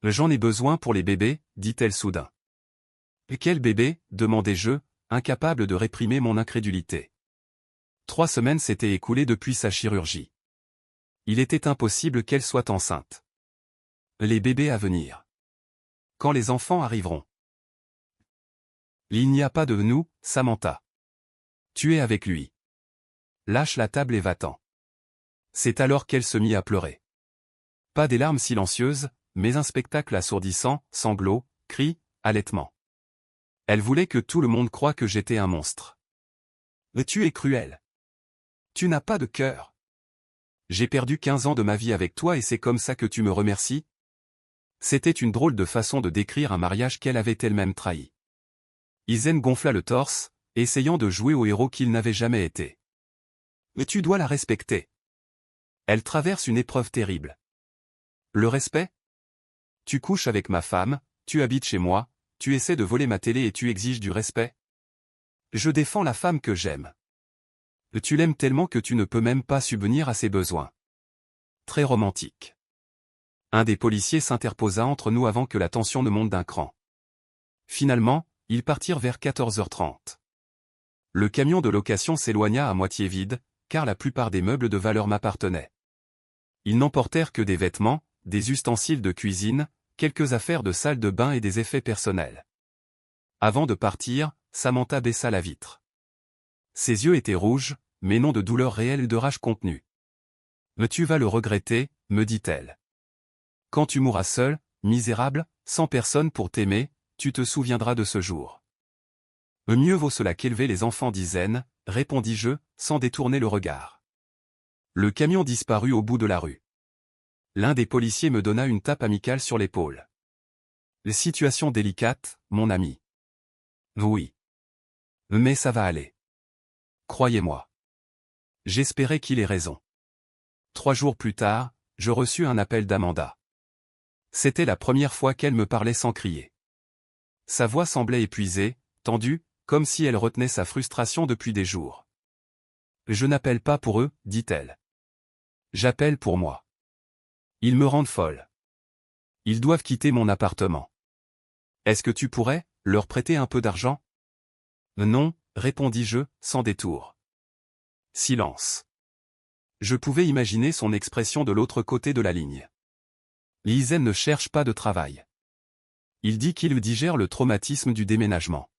J'en ai besoin pour les bébés, dit-elle soudain. Quel bébé, demandai-je, incapable de réprimer mon incrédulité. 3 semaines s'étaient écoulées depuis sa chirurgie. Il était impossible qu'elle soit enceinte. Les bébés à venir. Quand les enfants arriveront. Il n'y a pas de nous, Samantha. Tu es avec lui. Lâche la table et va-t'en. C'est alors qu'elle se mit à pleurer. Pas des larmes silencieuses, mais un spectacle assourdissant, sanglots, cris, halètements. Elle voulait que tout le monde croie que j'étais un monstre. Mais tu es cruel. Tu n'as pas de cœur. J'ai perdu 15 ans de ma vie avec toi et c'est comme ça que tu me remercies? C'était une drôle de façon de décrire un mariage qu'elle avait elle-même trahi. Izen gonfla le torse, essayant de jouer au héros qu'il n'avait jamais été. Mais tu dois la respecter. Elle traverse une épreuve terrible. Le respect? Tu couches avec ma femme, tu habites chez moi, tu essaies de voler ma télé et tu exiges du respect? Je défends la femme que j'aime. Tu l'aimes tellement que tu ne peux même pas subvenir à ses besoins. Très romantique. Un des policiers s'interposa entre nous avant que la tension ne monte d'un cran. Finalement, ils partirent vers 14h30. Le camion de location s'éloigna à moitié vide, car la plupart des meubles de valeur m'appartenaient. Ils n'emportèrent que des vêtements, des ustensiles de cuisine, quelques affaires de salle de bain et des effets personnels. Avant de partir, Samantha baissa la vitre. Ses yeux étaient rouges, mais non de douleur réelle et de rage contenue. « Mais tu vas le regretter, me dit-elle. Quand tu mourras seul, misérable, sans personne pour t'aimer, tu te souviendras de ce jour. Mieux vaut cela qu'élever les enfants d'Izen, répondis-je, sans détourner le regard. Le camion disparut au bout de la rue. L'un des policiers me donna une tape amicale sur l'épaule. Situation délicate, mon ami. Oui. Mais ça va aller. Croyez-moi. J'espérais qu'il ait raison. 3 jours plus tard, je reçus un appel d'Amanda. C'était la première fois qu'elle me parlait sans crier. Sa voix semblait épuisée, tendue, comme si elle retenait sa frustration depuis des jours. Je n'appelle pas pour eux, dit-elle. J'appelle pour moi. Ils me rendent folle. Ils doivent quitter mon appartement. Est-ce que tu pourrais leur prêter un peu d'argent? Non, répondis-je, sans détour. Silence. Je pouvais imaginer son expression de l'autre côté de la ligne. Izen ne cherche pas de travail. Il dit qu'il digère le traumatisme du déménagement.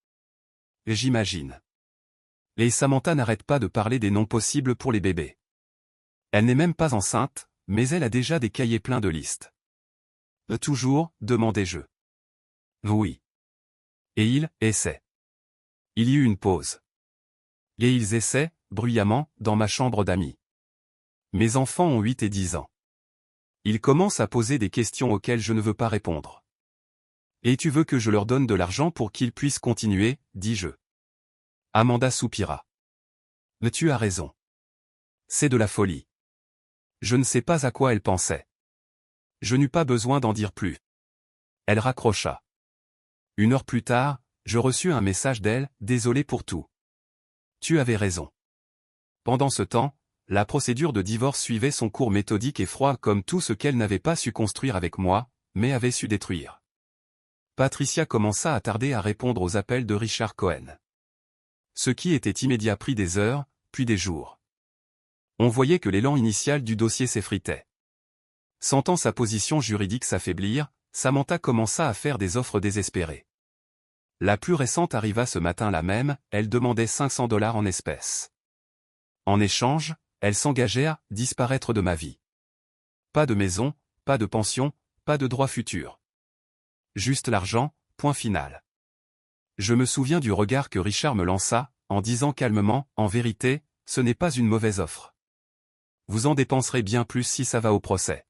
J'imagine. Et Samantha n'arrête pas de parler des noms possibles pour les bébés. Elle n'est même pas enceinte, mais elle a déjà des cahiers pleins de listes. Toujours, demandai-je. Oui. Et ils essaient. Il y eut une pause. Et ils essaient, bruyamment, dans ma chambre d'amis. Mes enfants ont 8 et 10 ans. Ils commencent à poser des questions auxquelles je ne veux pas répondre. Et tu veux que je leur donne de l'argent pour qu'ils puissent continuer, dis-je. Amanda soupira. Mais tu as raison. C'est de la folie. Je ne sais pas à quoi elle pensait. Je n'eus pas besoin d'en dire plus. Elle raccrocha. 1 heure plus tard, je reçus un message d'elle, désolé pour tout. Tu avais raison. Pendant ce temps, la procédure de divorce suivait son cours méthodique et froid comme tout ce qu'elle n'avait pas su construire avec moi, mais avait su détruire. Patricia commença à tarder à répondre aux appels de Richard Cohen. Ce qui était immédiat prit des heures, puis des jours. On voyait que l'élan initial du dossier s'effritait. Sentant sa position juridique s'affaiblir, Samantha commença à faire des offres désespérées. La plus récente arriva ce matin-là même, elle demandait $500 en espèces. En échange, elle s'engageait à disparaître de ma vie. Pas de maison, pas de pension, pas de droit futur. Juste l'argent, point final. Je me souviens du regard que Richard me lança, en disant calmement, en vérité, ce n'est pas une mauvaise offre. Vous en dépenserez bien plus si ça va au procès.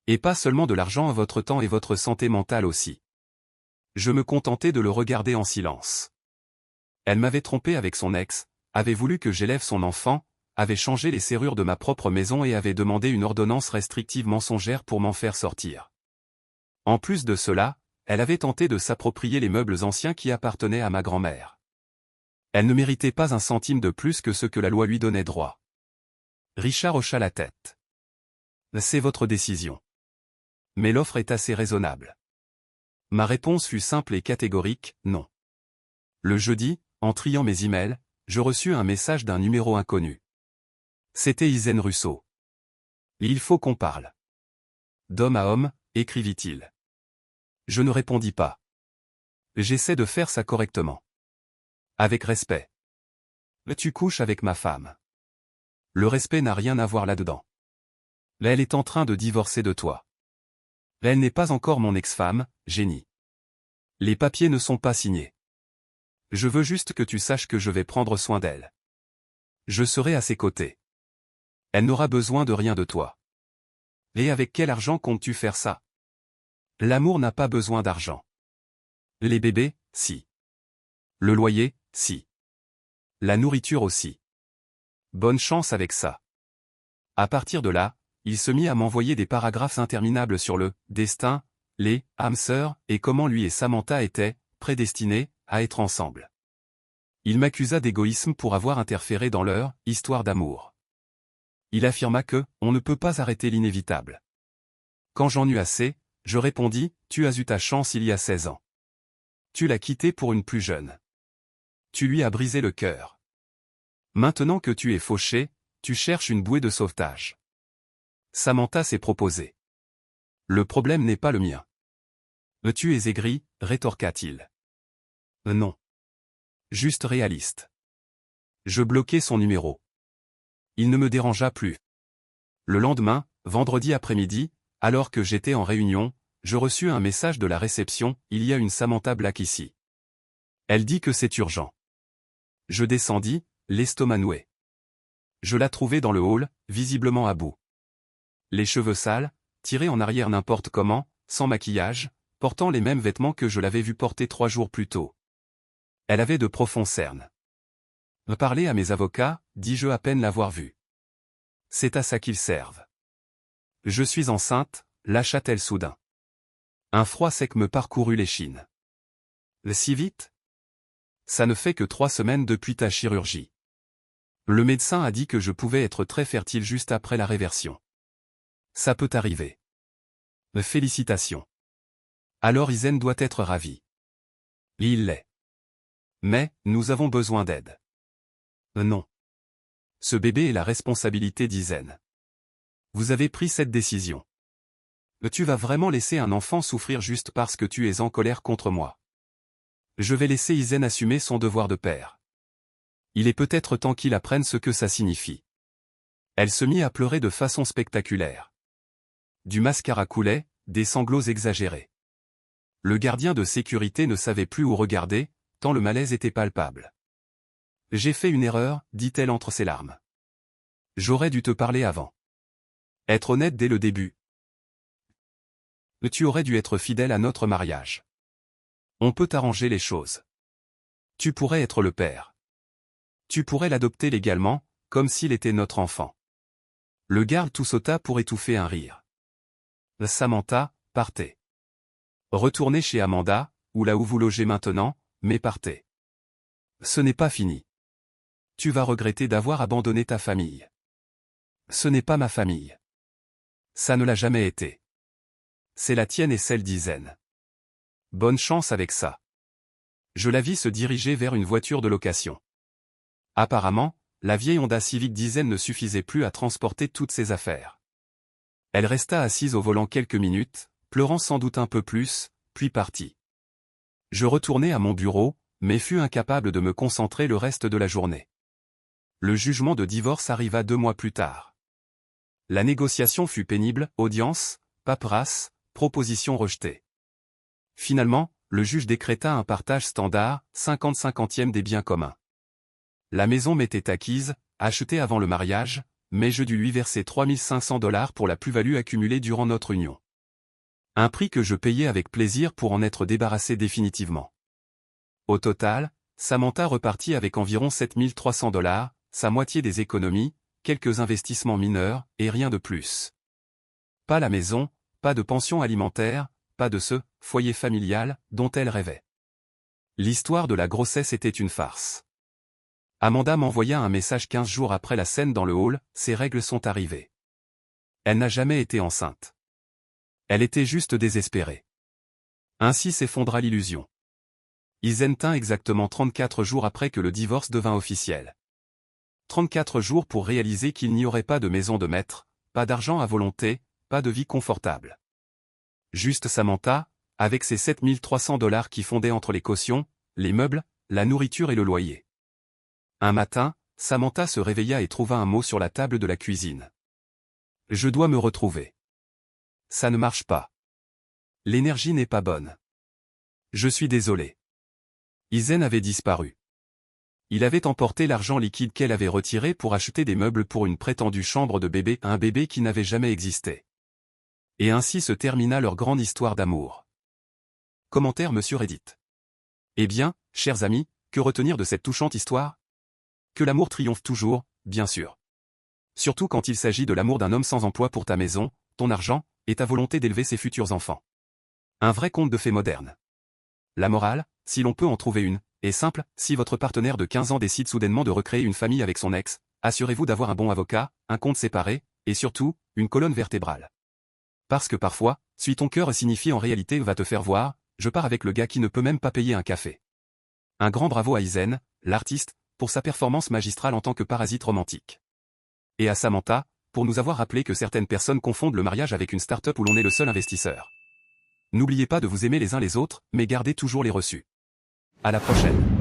Et pas seulement de l'argent, votre temps et votre santé mentale aussi. Je me contentais de le regarder en silence. Elle m'avait trompé avec son ex, avait voulu que j'élève son enfant, avait changé les serrures de ma propre maison et avait demandé une ordonnance restrictive mensongère pour m'en faire sortir. En plus de cela, elle avait tenté de s'approprier les meubles anciens qui appartenaient à ma grand-mère. Elle ne méritait pas un centime de plus que ce que la loi lui donnait droit. Richard hocha la tête. C'est votre décision. Mais l'offre est assez raisonnable. Ma réponse fut simple et catégorique, non. Le jeudi, en triant mes emails, je reçus un message d'un numéro inconnu. C'était Izen Russo. Il faut qu'on parle. D'homme à homme, écrivit-il. Je ne répondis pas. J'essaie de faire ça correctement. Avec respect. Tu couches avec ma femme. Le respect n'a rien à voir là-dedans. Elle est en train de divorcer de toi. Elle n'est pas encore mon ex-femme, génie. Les papiers ne sont pas signés. Je veux juste que tu saches que je vais prendre soin d'elle. Je serai à ses côtés. Elle n'aura besoin de rien de toi. Et avec quel argent comptes-tu faire ça? L'amour n'a pas besoin d'argent. Les bébés, si. Le loyer, si. La nourriture aussi. Bonne chance avec ça. À partir de là, il se mit à m'envoyer des paragraphes interminables sur le destin, les âmes sœurs et comment lui et Samantha étaient prédestinés à être ensemble. Il m'accusa d'égoïsme pour avoir interféré dans leur histoire d'amour. Il affirma que on ne peut pas arrêter l'inévitable. Quand j'en eus assez, je répondis, tu as eu ta chance il y a 16 ans. Tu l'as quitté pour une plus jeune. Tu lui as brisé le cœur. Maintenant que tu es fauché, tu cherches une bouée de sauvetage. Samantha s'est proposée. Le problème n'est pas le mien. Tu es aigri, rétorqua-t-il. Non. Juste réaliste. Je bloquai son numéro. Il ne me dérangea plus. Le lendemain, vendredi après-midi, alors que j'étais en réunion, je reçus un message de la réception, il y a une Samantha Black ici. Elle dit que c'est urgent. Je descendis, l'estomac noué. Je la trouvai dans le hall, visiblement à bout. Les cheveux sales, tirés en arrière n'importe comment, sans maquillage, portant les mêmes vêtements que je l'avais vu porter 3 jours plus tôt. Elle avait de profonds cernes. Parler à mes avocats, dis-je à peine l'avoir vue. C'est à ça qu'ils servent. Je suis enceinte, lâcha-t-elle soudain. Un froid sec me parcourut l'échine. Si vite? Ça ne fait que 3 semaines depuis ta chirurgie. Le médecin a dit que je pouvais être très fertile juste après la réversion. Ça peut arriver. Félicitations. Alors Izen doit être ravi. Il l'est. Mais, nous avons besoin d'aide. Non. Ce bébé est la responsabilité d'Izen. Vous avez pris cette décision. Tu vas vraiment laisser un enfant souffrir juste parce que tu es en colère contre moi. Je vais laisser Izen assumer son devoir de père. Il est peut-être temps qu'il apprenne ce que ça signifie. Elle se mit à pleurer de façon spectaculaire. Du mascara coulait, des sanglots exagérés. Le gardien de sécurité ne savait plus où regarder, tant le malaise était palpable. J'ai fait une erreur, dit-elle entre ses larmes. J'aurais dû te parler avant. Être honnête dès le début. Tu aurais dû être fidèle à notre mariage. On peut arranger les choses. Tu pourrais être le père. Tu pourrais l'adopter légalement, comme s'il était notre enfant. Le garde tout sauta pour étouffer un rire. Samantha, partez. Retournez chez Amanda, ou là où vous logez maintenant, mais partez. Ce n'est pas fini. Tu vas regretter d'avoir abandonné ta famille. Ce n'est pas ma famille. Ça ne l'a jamais été. C'est la tienne et celle d'Izen. Bonne chance avec ça. Je la vis se diriger vers une voiture de location. Apparemment, la vieille Honda Civic d'Izen ne suffisait plus à transporter toutes ses affaires. Elle resta assise au volant quelques minutes, pleurant sans doute un peu plus, puis partit. Je retournai à mon bureau, mais fus incapable de me concentrer le reste de la journée. Le jugement de divorce arriva 2 mois plus tard. La négociation fut pénible, audience, paperasse, proposition rejetée. Finalement, le juge décréta un partage standard, 50-50e des biens communs. La maison m'était acquise, achetée avant le mariage, mais je dus lui verser $3 500 pour la plus-value accumulée durant notre union. Un prix que je payais avec plaisir pour en être débarrassé définitivement. Au total, Samantha repartit avec environ $7 300, sa moitié des économies, quelques investissements mineurs, et rien de plus. Pas la maison, pas de pension alimentaire, pas de ce « foyer familial » dont elle rêvait. L'histoire de la grossesse était une farce. Amanda m'envoya un message 15 jours après la scène dans le hall, ses règles sont arrivées. Elle n'a jamais été enceinte. Elle était juste désespérée. Ainsi s'effondra l'illusion. Izen tint exactement 34 jours après que le divorce devint officiel. 34 jours pour réaliser qu'il n'y aurait pas de maison de maître, pas d'argent à volonté, pas de vie confortable. Juste Samantha, avec ses $7 300 qui fondaient entre les cautions, les meubles, la nourriture et le loyer. Un matin, Samantha se réveilla et trouva un mot sur la table de la cuisine. « Je dois me retrouver. Ça ne marche pas. L'énergie n'est pas bonne. Je suis désolé. » Izen avait disparu. Il avait emporté l'argent liquide qu'elle avait retiré pour acheter des meubles pour une prétendue chambre de bébé, un bébé qui n'avait jamais existé. Et ainsi se termina leur grande histoire d'amour. Commentaire Monsieur Reddit. Eh bien, chers amis, que retenir de cette touchante histoire? Que l'amour triomphe toujours, bien sûr. Surtout quand il s'agit de l'amour d'un homme sans emploi pour ta maison, ton argent, et ta volonté d'élever ses futurs enfants. Un vrai conte de fées moderne. La morale, si l'on peut en trouver une, est simple, si votre partenaire de 15 ans décide soudainement de recréer une famille avec son ex, assurez-vous d'avoir un bon avocat, un compte séparé, et surtout, une colonne vertébrale. Parce que parfois, suis ton cœur signifie en réalité va te faire voir, je pars avec le gars qui ne peut même pas payer un café. Un grand bravo à Izen, l'artiste, pour sa performance magistrale en tant que parasite romantique. Et à Samantha, pour nous avoir rappelé que certaines personnes confondent le mariage avec une start-up où l'on est le seul investisseur. N'oubliez pas de vous aimer les uns les autres, mais gardez toujours les reçus. À la prochaine.